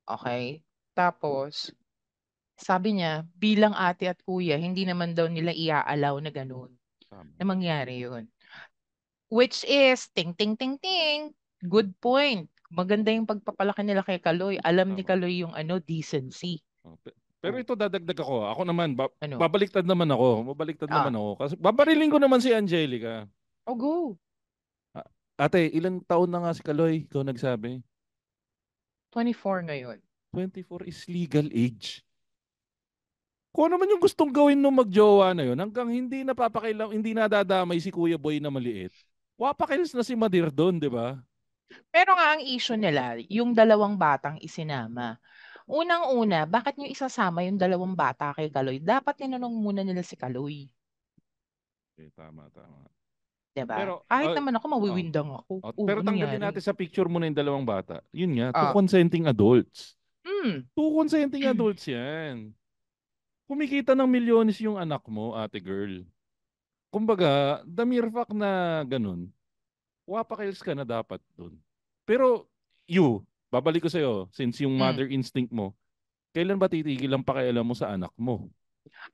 Okay? Tapos, sabi niya, bilang ate at kuya, hindi naman daw nila ia-allow na ganun. Na mangyari yun. Which is, ting, ting, ting, ting. Good point. Maganda yung pagpapalaki nila kay Kaloy. Alam ni Kaloy yung decency. Pero ito dadagdag ako. Ako naman, babaliktad naman ako. Naman ako. Kasi babariling ko naman si Angelica. Oh, go. Ate, ilang taon na nga si Kaloy? Ikaw nagsabi? 24 ngayon. 24 is legal age. Kung naman yung gustong gawin nung magjowa na yun, hanggang hindi nadadamay si Kuya Boy na maliit, wapakilis na si Madir doon, di ba? Pero nga ang issue nila, yung dalawang batang isinama. Unang-una, bakit nyo isasama yung dalawang bata kay Kaloy? Dapat tinanong muna nila si Kaloy. Okay, tama. Diba? Pero, kahit naman ako, mawiwindang ako. Pero tanggalin natin sa picture mo na yung dalawang bata. Yun nga, two consenting adults. Two consenting adults yan. Kumikita ng milyones yung anak mo, ate girl. Kumbaga, the mere fact na ganun, wapakils ka na dapat dun. Pero, babalik ko sa'yo, since yung mother instinct mo, kailan ba titigil ang pakialam mo sa anak mo?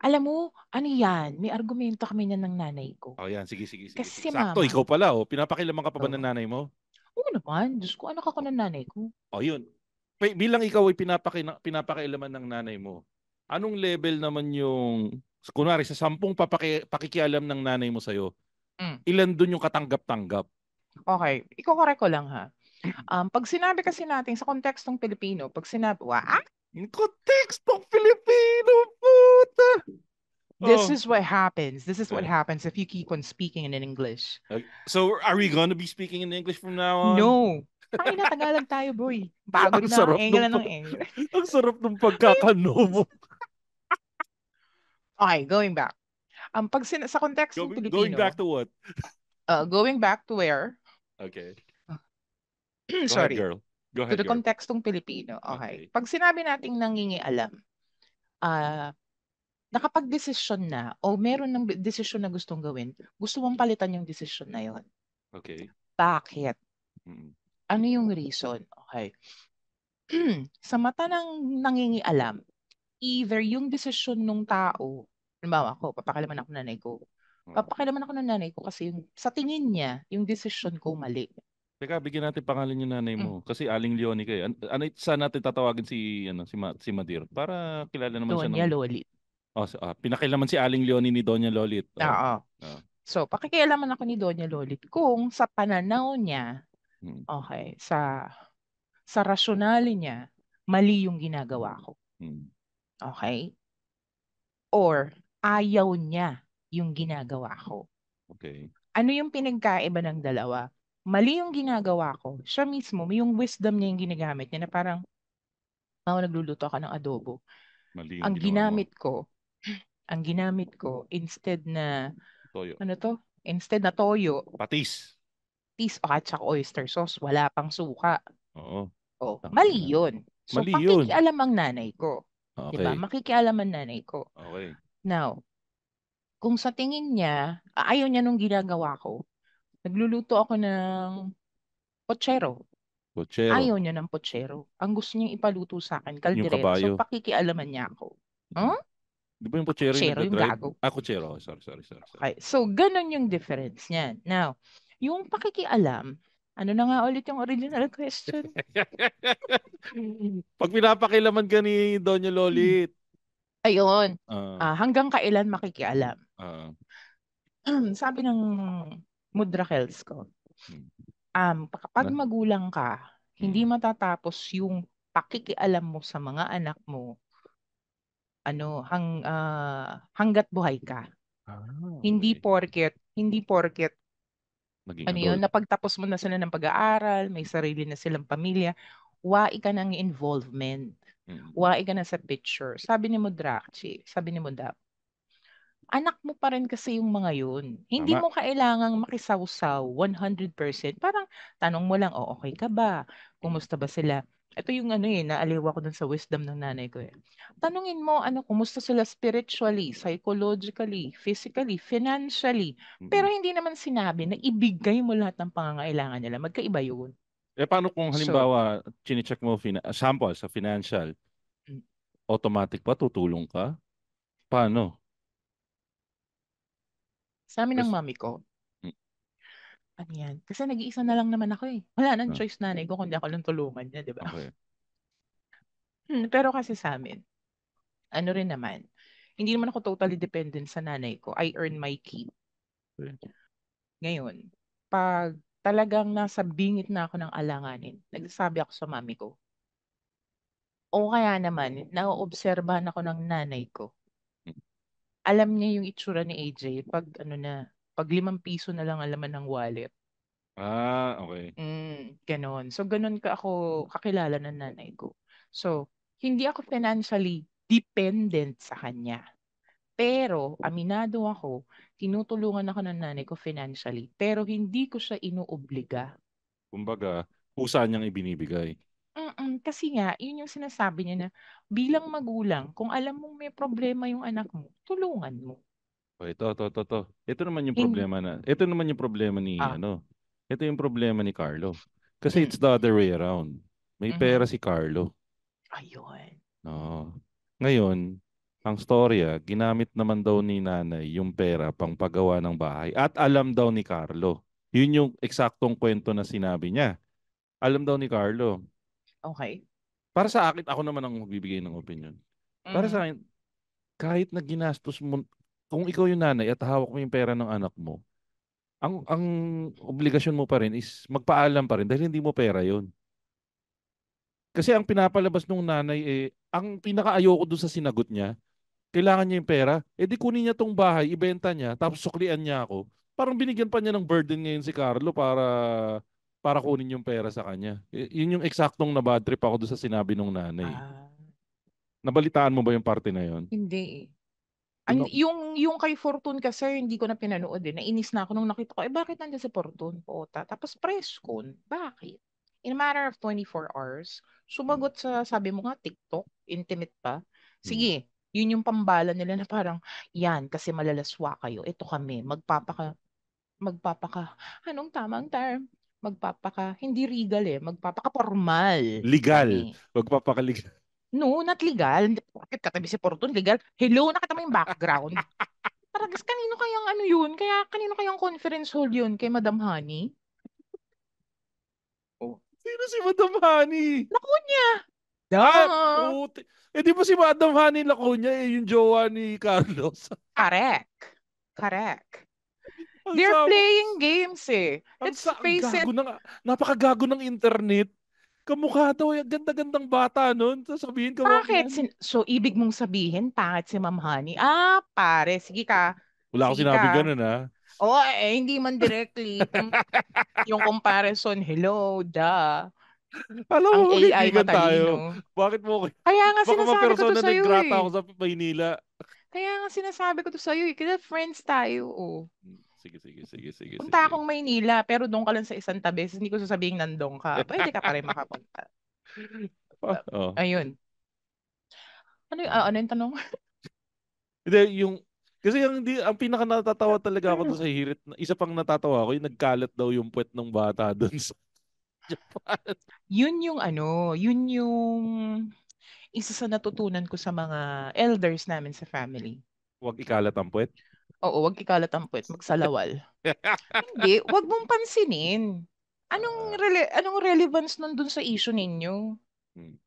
Alam mo, ano yan? May argumento kami niyan ng nanay ko. Oh, yan. Sige. Kasi sakto, mama, ikaw pala. Pinapakilaman ka pa ba ng nanay mo? Oo naman. Diyos ko, anak ako ng nanay ko. Oh, yun. Bilang ikaw ay pinapakailaman ng nanay mo, anong level naman yung, kunwari sa 10 pakikialam ng nanay mo sa'yo, ilan dun yung katanggap-tanggap? Okay. Iko-correct ko lang ha. Pag sinabi kasi natin sa kontekstong Pilipino, pag sinabi, kontekstong Pilipino, puta! This is what happens. This is what happens if you keep on speaking in English. So, are we gonna be speaking in English from now on? No. Ay, na Tagalog tayo, boy. Pagod na. Engel ng Engel. Ang sarap ng pagkakano mo. Okay, going back. Pag sa kontekstong Pilipino. Going back to what? Going back to where? Okay. Sorry. Go ahead, to the kontekstong Pilipino. Okay. Pag sinabi nating nangingialam, nakapag-desisyon na o meron ng desisyon na gustong gawin, gusto mong palitan yung desisyon na yon. Okay. Bakit? Ano yung reason? Okay. Sa mata ng nangingialam, either yung desisyon ng tao, halimbawa ako, papakilaman ako ng nanay ko. Papakilaman ako ng nanay ko kasi sa tingin niya, yung desisyon ko mali. Teka, bigyan natin pangalan yung nanay mo. Kasi Aling Leonie kayo. Saan natin tatawagin si Madir? Para kilala naman siya ng... Doña Lolit. Pinakilaman si Aling Leonie ni Doña Lolit. Oo. So, pakikialaman ako ni Doña Lolit kung sa pananaw niya, okay, sa rasyonal niya, mali yung ginagawa ko. Okay? Or ayaw niya yung ginagawa ko. Okay. Ano yung pinagkaiba ng dalawa? Mali yung ginagawa ko. Siya mismo, yung wisdom niya yung ginagamit niya na parang, nagluluto ka ng adobo. Mali yung ang ginamit ko, instead na, toyo. Instead na toyo. Patis o tsaka oyster sauce. Wala pang suka. Oo. Mali yun. So, mali pakikialam ang nanay ko. Okay. Diba? Makikialam ang nanay ko. Okay. Now, kung sa tingin niya, ayaw niya nung ginagawa ko, nagluluto ako ng pochero. Pochero. Ayaw niya ng pochero. Ang gusto niyang ipaluto sa akin, Yung kaldereta. kabayo. So, pakikialaman niya ako. Huh? Di ba yung pochero yung Pochero yung nagdadrive? gago. Kutsero. Sorry. Okay. So, ganun yung difference niyan. Now, yung pakikialam, ano na nga ulit yung original question? Pag pinapakilaman ka ni Doña Lolit. Ayun. Hanggang kailan makikialam? Sabi ng Mudra Health ko, kapag magulang ka, hindi matatapos yung pakikialam mo sa mga anak mo hanggat buhay ka. Hindi porket naging ano yun, napagtapos mo na sila ng pag-aaral, may sarili na silang pamilya, wai ka ng involvement. Wai ka na sa picture. Sabi ni Mudrachi, anak mo pa rin kasi yung mga yun. Hindi mo kailangang makisawsaw 100%. Parang tanong mo lang, okay ka ba? Kumusta ba sila? Ito yung naaliw ako dun sa wisdom ng nanay ko. Tanungin mo, kumusta sila spiritually, psychologically, physically, financially. Pero hindi naman sinabi na ibigay mo lahat ng pangangailangan nila. Magkaiba yun. Paano kung halimbawa, chinecheck mo sample sa financial, automatic pa, tutulong ka? Paano? Sa amin ng mami ko, ano yan? Kasi nag-iisa na lang naman ako eh. Wala nang choice nanay ko kundi ako lang tulungan niya, di ba? Okay. Pero kasi sa amin, ano rin naman, hindi naman ako totally dependent sa nanay ko. I earn my keep. Okay. Ngayon, pag talagang nasa bingit na ako ng alanganin, nagsasabi ako sa mami ko, o kaya naman, naoobserbahan ako ng nanay ko. Alam niya yung itsura ni AJ pag pag 5 piso na lang ang laman ng wallet. Okay. Ganon. So, ganon ako kakilala ng nanay ko. So, hindi ako financially dependent sa kanya. Pero, aminado ako, tinutulungan ako ng nanay ko financially. Pero, hindi ko siya inuobliga. Kumbaga, kusa niyang ibinibigay. Kasi nga, yun yung sinasabi niya na bilang magulang, kung alam mong may problema yung anak mo, tulungan mo. Ito. Ito naman yung problema ito naman yung problema ni Ito yung problema ni Carlo. Kasi it's the other way around. May pera si Carlo. Ayun. Ngayon, ang storya, ginamit naman daw ni nanay yung pera pang paggawa ng bahay. At alam daw ni Carlo. Yun yung eksaktong kwento na sinabi niya. Alam daw ni Carlo. Okay. Para sa akin, ako naman ang magbibigay ng opinion. Para sa akin, kahit na ginastos mo, kung ikaw yung nanay at hawak mo yung pera ng anak mo, ang obligasyon mo pa rin is magpaalam pa rin dahil hindi mo pera yun. Kasi ang pinapalabas ng nanay ang pinakaayoko doon sa sinagot niya, kailangan niya yung pera, di kunin niya tong bahay, ibenta niya, tapos suklian niya ako. Parang binigyan pa niya ng burden ngayon si Carlo para kunin yung pera sa kanya. Yun yung eksaktong na bad trip ako doon sa sinabi ng nanay. Nabalitaan mo ba yung parte na yun? Hindi. Yung kay Fortune kasi hindi ko na pinanood Nainis na ako nung nakita ko, bakit nandiyan si Fortune? Pota. Tapos press con. Bakit? In a matter of 24 hours, sumagot sa, sabi mo nga, TikTok, intimate pa. Sige, yun yung pambala nila na parang, yan, kasi malalaswa kayo. Ito kami, magpapaka, anong tamang term? Hindi regal magpapaka-formal. Legal. Magpapaka-legal. No, not legal. Bakit katabi si Fortune? Legal. Hello, nakita mo yung background. Taragas, kanino kayang yun? Kanino kayang conference hall yun? Kay Madam Honey? Sino si Madam Honey? Laconia! Di ba si Madam Honey Laconia yung jowa ni Carlos? Correct. They're playing games Let's face it. Napakagago ng internet. Kamukha daw, ganda-gandang bata nun. Sasabihin ka, bakit? So, ibig mong sabihin, pangit si Ma'am Honey? Pare, sige ka. Wala akong sinabi ganun, hindi man directly. Yung comparison, hello, duh. Alam mo, ang AI matalino. Bakit mo? Kaya nga sinasabi ko to sa'yo ako sa Maynila. Kaya nga sinasabi ko to sa'yo Kasi friends tayo, Sige. Punta akong Maynila, pero doon ka lang sa isang tabi. Hindi ko sasabihin nandong ka. Pwede ka pa rin makapunta. Ayun. Ano yung tanong? Hindi, kasi ang pinaka natatawa talaga ako doon sa hirit, isa pang natatawa ako, yung nagkalat daw yung puwet ng bata doon Japan. Yun yung isa sa natutunan ko sa mga elders namin sa family. Huwag ikalat ang puwet? Oo, wag ikalat ang puwet, magsalawal. Hindi, wag mong pansinin. Anong relevance nun dun sa issue ninyo?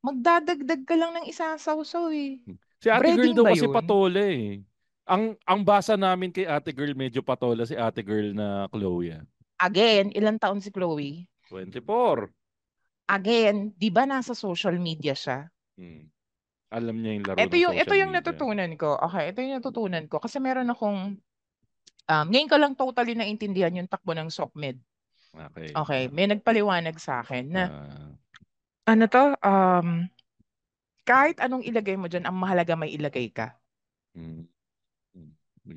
Magdadagdag ka lang ng isasawsaw eh. Si Ate Girl Breading daw ba kasi yun? patola eh. Ang basa namin kay Ate Girl, medyo patola si Ate Girl na Chloe. Again, ilang taon si Chloe? 24. Again, di ba nasa social media siya? Alam niya yung laro ng social media. Ito yung natutunan ko. Okay, ito yung natutunan ko. Kasi meron akong, ngayon ko lang totally naintindihan yung takbo ng SOCMED. Okay, may nagpaliwanag sa akin na, kahit anong ilagay mo dyan, ang mahalaga may ilagay ka.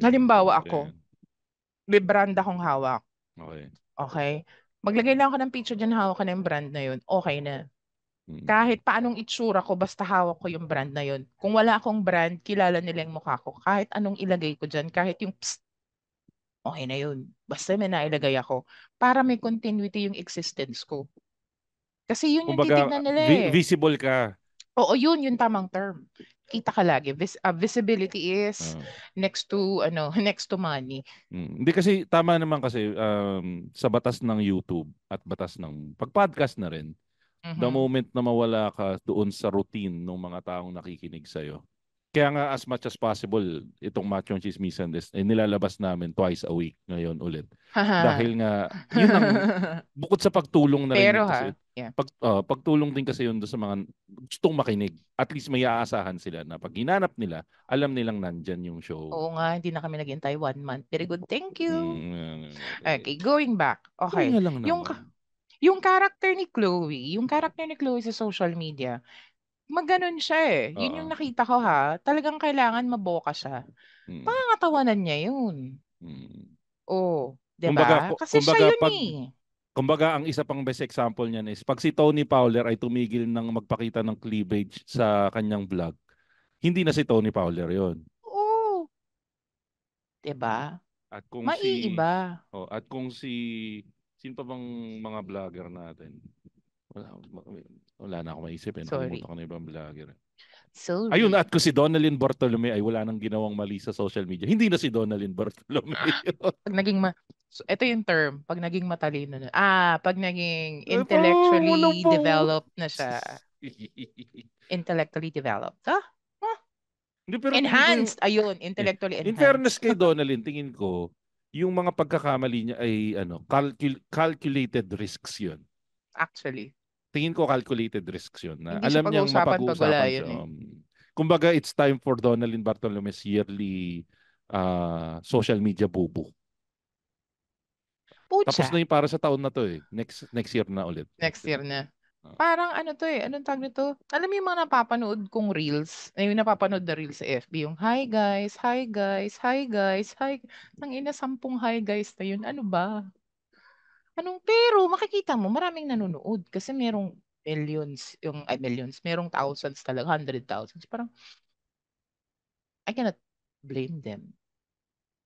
Halimbawa ako, may brand akong hawak. Okay. Maglagay lang ako ng picture dyan, hawak ka na yung brand na yun, okay na. Kahit paanong itsura ko, basta hawak ko yung brand na yun. Kung wala akong brand, kilala nila yung mukha ko. Kahit anong ilagay ko dyan, kahit yung psst, okay na yun. Basta may nailagay ako. Para may continuity yung existence ko. Kasi yun yung titignan nila eh. Visible ka. Oo, yun yung tamang term. Kita ka lagi. Visibility is next to money. Hindi kasi tama naman kasi sa batas ng YouTube at batas ng pag-podcast na rin, the moment na mawala ka doon sa routine ng mga taong nakikinig sa'yo. Kaya nga as much as possible, itong Machong Chismisan nilalabas namin twice a week ngayon ulit. Dahil nga, yun ang, bukod sa pagtulong na rin. Pero kasi, pagtulong din kasi yun sa mga gustong makinig. At least may aasahan sila na pag hinanap nila, alam nilang nandyan yung show. Oo nga, hindi na kami naghintay 1 month. Very good, thank you. Okay, going back. Okay, yung character ni Chloe sa social media, maganon siya eh. Yun yung nakita ko ha. Talagang kailangan maboka siya. Pangangatawanan niya yun. Oh, diba? Kasi siya yun eh. Kumbaga, ang isa pang best example niyan is pag si Tony Fowler ay tumigil ng magpakita ng cleavage sa kanyang vlog, hindi na si Tony Fowler yon. Oo. Diba? At kung maiiba. At kung sino pa bang mga vlogger natin? Wala na ako maisip. Nakalimutan ko na ibang vlogger. Sorry. Ayun, at kung si Donalyn Bartolome ay wala nang ginawang mali sa social media, hindi na si Donalyn Bartolome. Pag naging ito yung term, pag naging matalino na. Pag naging intellectually developed na siya. Intellectually developed. Enhanced. Ayun, intellectually enhanced. In fairness kay Donalyn, tingin ko, yung mga pagkakamali niya ay calculated risks yun. Actually. Tingin ko calculated risks yun. Na hindi alam niyang mapag-uusapan siya. Kumbaga, it's time for Donalyn Bartolome's yearly social media bubu. Pucha. Tapos na yung para sa taon na to eh. Next year na ulit. Next year na. Parang anong tawag nito? Alam mo yung mga napapanood kong reels? Yung napapanood na reels sa FB, yung hi guys, hi guys, hi guys, hi. Nang ina 10 hi guys na yun. Ano ba? Pero makikita mo, maraming nanonood kasi merong millions, merong thousands talaga, 100,000. Parang, I cannot blame them.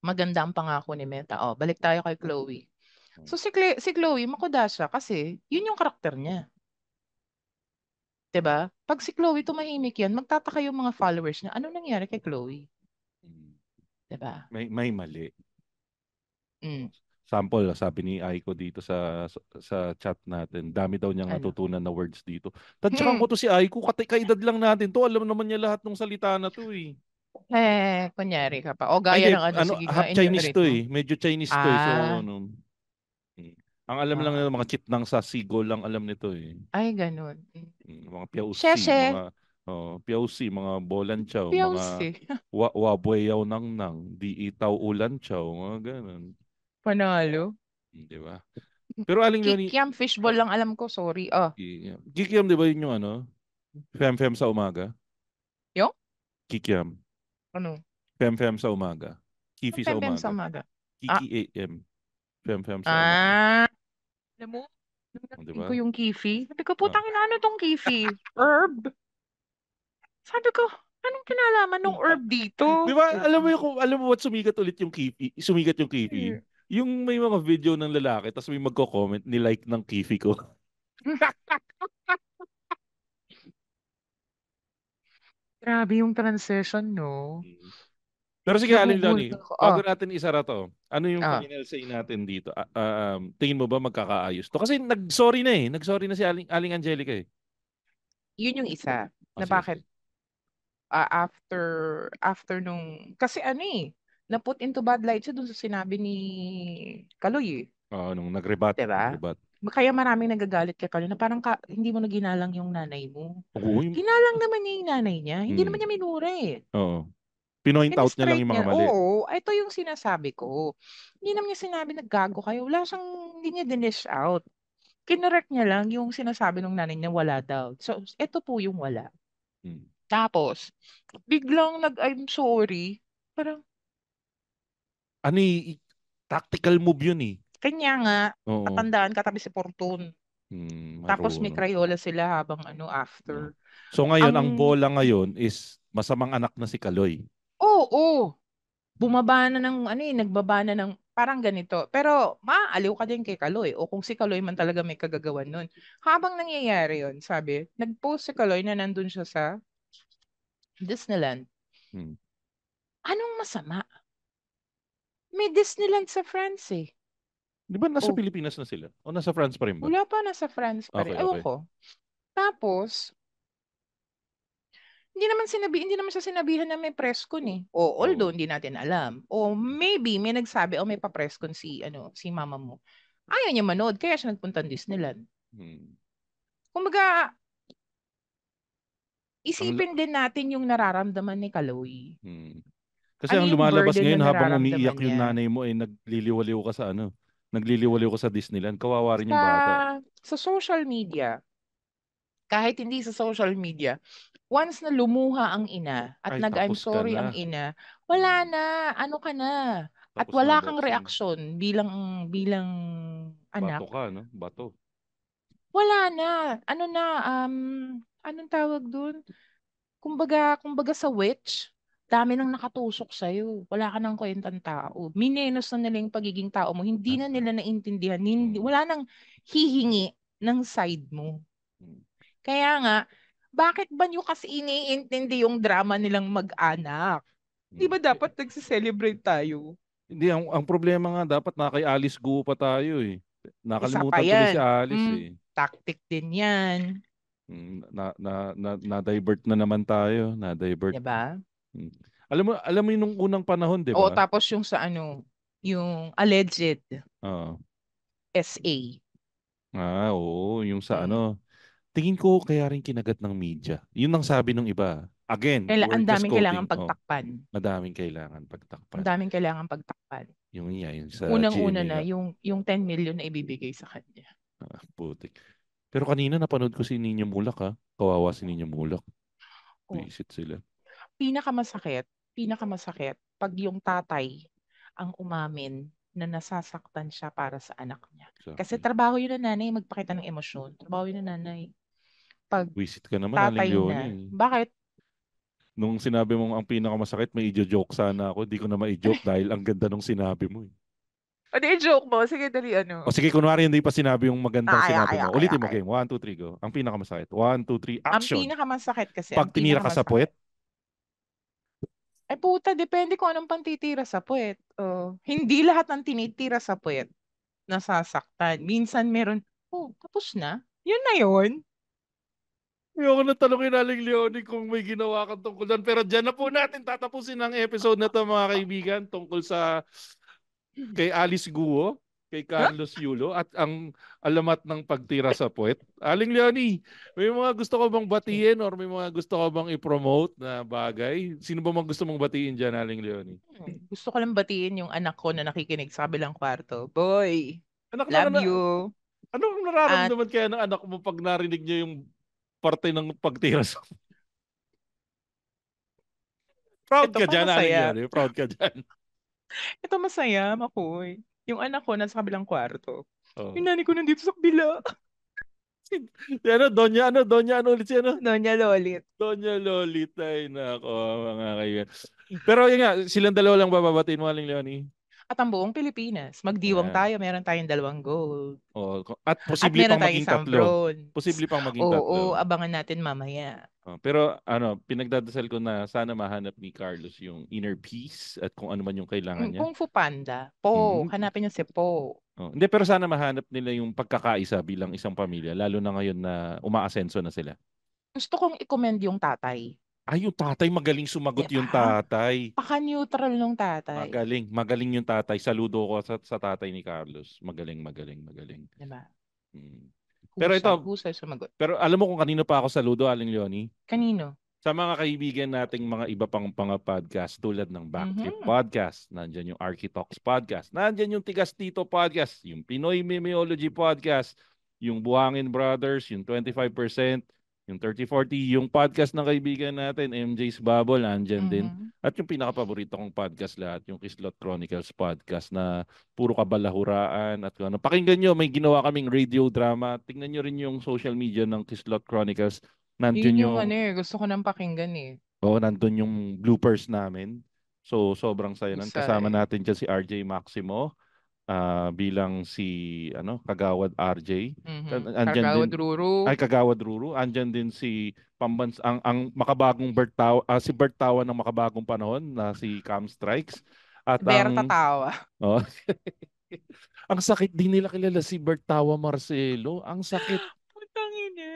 Maganda ang pangako ni Meta. Balik tayo kay Chloe. So si Chloe, makuda siya kasi yun yung karakter niya. 'Di ba? Pag si Chloe tumahimik yan, magtataka yung mga followers niya. Ano nangyari kay Chloe? 'Di ba? May mali. Sample, sabi ni Aiko dito sa chat natin, dami daw niyang natutunan na words dito. Tansyakan ko to si Aiko, kaedad lang natin to. Alam naman niya lahat ng salita na to eh. Kunyari ka pa. O gaya ng sige half Chinese to eh. Medyo Chinese to eh. So, ang alam lang nila, mga chitnang sa sigo lang alam nito eh. Ay, ganun. Mga piausi, mga bolanchaw, mga wabueyaw nang, di itaw ulanchaw, mga ganun. Panalo. Di ba? Pero aling Kikiam fishball lang alam ko, sorry. Kikiam, di ba yun yung Fem sa umaga? Yung? Kikiam. Ano? Fem sa umaga. Kifi sa umaga. Fem sa umaga. Kiki AM. Fem sa umaga. Alam mo, diba? Ko yung kifi. Sabi ko, putang ina, ano tong kifi? Herb? Sabi ko, anong kinalaman ng herb dito? Di ba? Alam mo what sumigat ulit yung kifi? Sumigat yung kifi. Yung may mga video ng lalaki tapos may magko-comment ni like ng kifi ko. Grabe yung transition, no? Pero sige, Aling Loni, Nagugulto ako. bago natin isara to, ano yung final say natin dito? Tingin mo ba magkakaayos to? Kasi nag-sorry na eh. Nag-sorry na si Aling Angelica eh. Yun yung isa. Na Sige, bakit after nung, kasi na-put into bad light siya dun sa sinabi ni Kaloy eh. Nung nag-rebat. Diba? Kaya maraming nagagalit kay Kaloy na parang hindi mo na ginalang yung nanay mo. Ginalang naman niya yung nanay niya. Hindi naman niya minura eh. Oo. Pinoint out niya lang yung mga mali. Oo, ito yung sinasabi ko. Hindi naman niya sinabi naggago kayo. Hindi niya dinish out. Kinorek niya lang yung sinasabi ng nanay niya wala daw. So, ito po yung wala. Tapos, biglang I'm sorry. Parang, tactical move yun eh. Kanya nga, patandaan katabi si Fortune. Tapos may Crayola sila habang after. So ngayon, ang bola ngayon is masamang anak na si Kaloy. Oo. Bumaba na ng nagbaba na ng parang ganito. Pero maaaliw ka din kay Kaloy o kung si Kaloy man talaga may kagagawan nun. Habang nangyayari yon, sabi, nag-post si Kaloy na nandun siya sa Disneyland. Anong masama? May Disneyland sa France eh. Di ba nasa Pilipinas na sila? O nasa France pa rin ba? Wala pa, nasa France pa rin. Ewan ko. Tapos, hindi naman siya sinabihan na may preskon eh. Although hindi natin alam. O maybe may nagsabi may pa-preskon si mama mo. Ayaw niya manood kaya siya nagpunta ng Disneyland. Kumbaga, isipin din natin yung nararamdaman ni Kaloy. Kasi ang lumalabas ngayon habang umiiyak yung nanay mo nagliliwaliw ka sa nagliliwaliw ka sa Disneyland. Kawawa rin yung bata. Sa social media, kahit hindi sa social media, once na lumuha ang ina at nag-I'm sorry ang ina, wala na, ka na. At wala kang reaksyon bilang anak. Bato ka, no? Bato. Wala na. Anong tawag dun? Kumbaga sa witch, dami nang nakatusok sa'yo. Wala ka nang kwentang tao. Minenos na nila yung pagiging tao mo. Hindi na nila naintindihan. Wala nang hihingi ng side mo. Kaya nga, bakit ba nyo kasi iniintindi yung drama nilang mag-anak? Di ba dapat nagse-celebrate tayo? Hindi, ang problema nga dapat na kay Alice Guo pa tayo eh. Nakalimutan tuloy si Alice eh. Tactic din yan. Na-divert na naman tayo. Na-divert. Diba? Alam mo yung unang panahon, di ba? Oo, tapos yung sa yung alleged SA. Oo, yung sa tingin ko kaya rin kinagat ng media. Yun ang sabi ng iba. Again, ang daming kailangan pagtakpan. Madaming kailangan pagtakpan. Ang daming kailangan pagtakpan. Yung sa unang-una na, yung 10 million na ibibigay sa kanya. Putik. Pero kanina napanood ko si Nino Mulak ha. Kawawa si Nino Mulak. Visit sila. Pinakamasakit pag yung tatay ang umamin na nasasaktan siya para sa anak niya. Exactly. Kasi trabaho yun ng nanay, magpakita ng emosyon. Trabaho yun ng nanay. Pag visit ka naman, tatay na. Bakit? Nung sinabi mong ang pinakamasakit, may i-joke sana ako. Di ko na ma-joke dahil ang ganda nung sinabi mo. I-joke mo? Sige, dali sige, kunwari hindi pa sinabi yung magandang sinabi mo. Ulitin mo, game. 1, 2, 3, go. Ang pinakamasakit. 1, 2, 3, action. Ang pinakamasakit kasi. Pag tinira ka sa puwet? Ay puta, depende kung anong pantitira sa puwet. Hindi lahat ng tinitira sa puwet nasasaktan. Minsan meron, tapos na. Yun na yun. Ayoko na tanongin Aling Leonie kung may ginawa kang tungkol doon. Pero dyan na po natin tatapusin ang episode na ito mga kaibigan tungkol sa kay Alice Guo, kay Carlos Yulo at ang alamat ng pagtira sa puwet. Aling Leonie, may mga gusto ko bang batiin or may mga gusto ko bang i-promote na bagay? Sino ba mga gusto mong batiin dyan, Aling Leonie? Gusto ko lang batiin yung anak ko na nakikinig sa kabilang kwarto. Boy, love you. Anong nararamdaman kaya ng anak mo pag narinig niya yung parte ng pagtira sa Proud ka dyan, Aling Leonie. Proud ka dyan. Ito masaya, Makoy. Yung anak ko nasa kabilang kwarto. Yung nanay ko nandito sa kabila. Donya ulit siya, Donya Lolit. Donya Lolit. Ay, nako, mga kaibigan. Pero yun nga, silang dalawa lang bababatiin mo, Aling Leonie? at ang buong Pilipinas. Magdiwang tayo, meron tayong 2 gold. At posible pang maging 3. Posible pang maging 3. Oo, abangan natin mamaya. Pero pinagdadasal ko na sana mahanap ni Carlos yung inner peace at kung ano man yung kailangan niya. Kung Fu Panda, hanapin niya si Po. Hindi, pero sana mahanap nila yung pagkakaisa bilang isang pamilya, lalo na ngayon na umaasenso na sila. Gusto kong i-commend yung tatay. Yung tatay, magaling sumagot yung tatay. Paka-neutral nung tatay. Magaling yung tatay. Saludo ko sa tatay ni Carlos. Magaling. Diba? Pero husay sumagot. Pero alam mo kung kanino pa ako saludo, Aling Leonie? Kanino? Sa mga kaibigan nating mga iba pang podcast tulad ng Backtrip Podcast, nandyan yung Architalks Podcast, nandyan yung Tigas Tito Podcast, yung Pinoy Memeology Podcast, yung Buhangin Brothers, yung 25%, yung 3040, yung podcast ng kaibigan natin, MJ's Bubble, nandyan din. At yung pinaka-paborito kong podcast lahat, yung Kislot Chronicles Podcast na puro kabalahuraan at ano. Pakinggan nyo, may ginawa kaming radio drama. Tingnan nyo rin yung social media ng Kislot Chronicles. Nandun yung gusto ko nang pakinggan nandun yung bloopers namin. So, sobrang saya nun. Kasama natin dyan si RJ Maximo. Bilang si Kagawad RJ. Kagawad Ruru. Andyan din si ang makabagong Bert Tawa, si Bert Tawa ng makabagong panahon na si Cam Strikes. At Berta Tawa. Ang sakit din nila kilala si Bert Tawa Marcelo. Ang sakit. Putangina.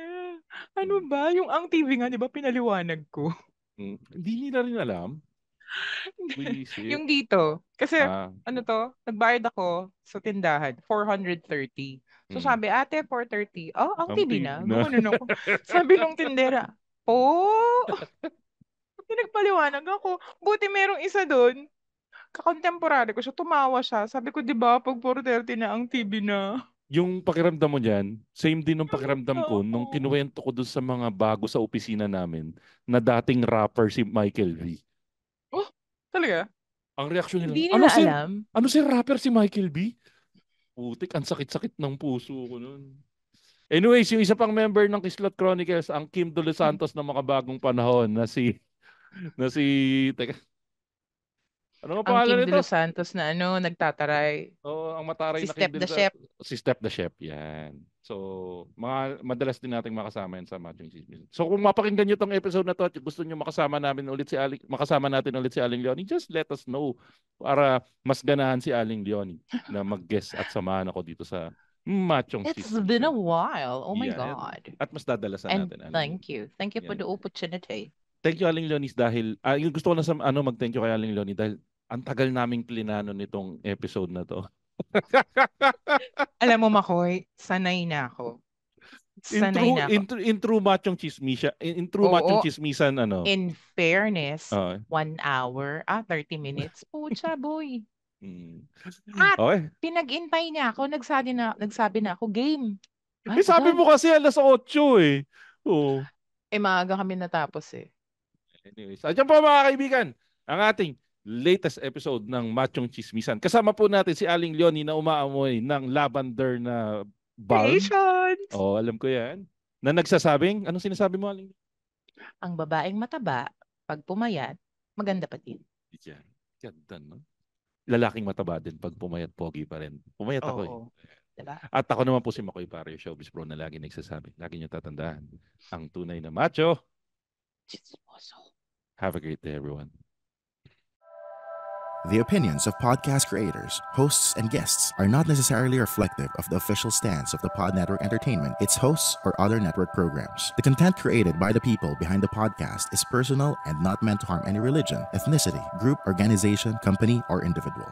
Ano ba? Yung ang TV nga, di ba pinaliwanag ko? Hindi nila rin alam. Yung dito. Kasi, nagbayad ako sa tindahan, 430. So sabi, ate, 430. Ang TV na. Ako. Sabi nung tindera, pinagpaliwanag ako. Buti merong isa doon. Kakontemporary ko siya, tumawa siya. Sabi ko, di ba, pag 430 na ang TV na. Yung pakiramdam mo dyan, same din ng pakiramdam ko nung kinuwento ko doon sa mga bago sa opisina namin na dating rapper si Michael V. Talaga? Ang reaksyon nila, hindi nila alam. Ano si rapper si Michael B? Putik, ang sakit-sakit ng puso ko nun. Anyways, yung isa pang member ng Kislot Chronicles, ang Kim De Los Santos na makabagong panahon na si teka. Ano nga pangalan nito? Ang Kim De Los Santos na nagtataray. Ang mataray na Kim De Los Santos. Si Step the Chef, yan. So, madalas din nating makasama yan sa Matching Chismis. So, kung mapakinggan nyo tong episode na to at gusto nyo makasama natin ulit si Aling Leonie, just let us know para mas ganahan si Aling Leonie na mag-guest at samahan ako dito sa Matching Chismis. It's been a while. Oh my God. At mas dadalasan natin. Thank you. Thank you for the opportunity. Thank you, Aling Leonie, dahil gusto ko na mag-thank you kay Aling Leonie dahil ang tagal naming plinano nitong episode na to. Alam mo, Makoy, sanay na ako. In true Machong Chismisa, Machong Chismisan, In fairness, 1 hour, 30 minutes. Pucha, boy. At pinag-intay niya ako, nagsabi na ako, game. Sabi mo kasi 8:00 maaga kami natapos Anyways, andyan po mga kaibigan, ang ating latest episode ng Machong Chismisan. Kasama po natin si Aling Leonie na umaamoy ng lavender na balm. Creations! Alam ko yan. Na nagsasabing, anong sinasabi mo, Aling? Ang babaeng mataba, pag pumayat, maganda pa din. Yan. Ganda, no? Lalaking mataba din pag pumayat, pogi pa rin. Pumayat ako Diba? At ako naman po si Makoy Barrio, showbiz bro na lagi nagsasabi. Lagi niyo tatandaan. Ang tunay na macho. Have a great day, everyone. The opinions of podcast creators, hosts, and guests are not necessarily reflective of the official stance of the Pod Network Entertainment, its hosts, or other network programs. The content created by the people behind the podcast is personal and not meant to harm any religion, ethnicity, group, organization, company, or individual.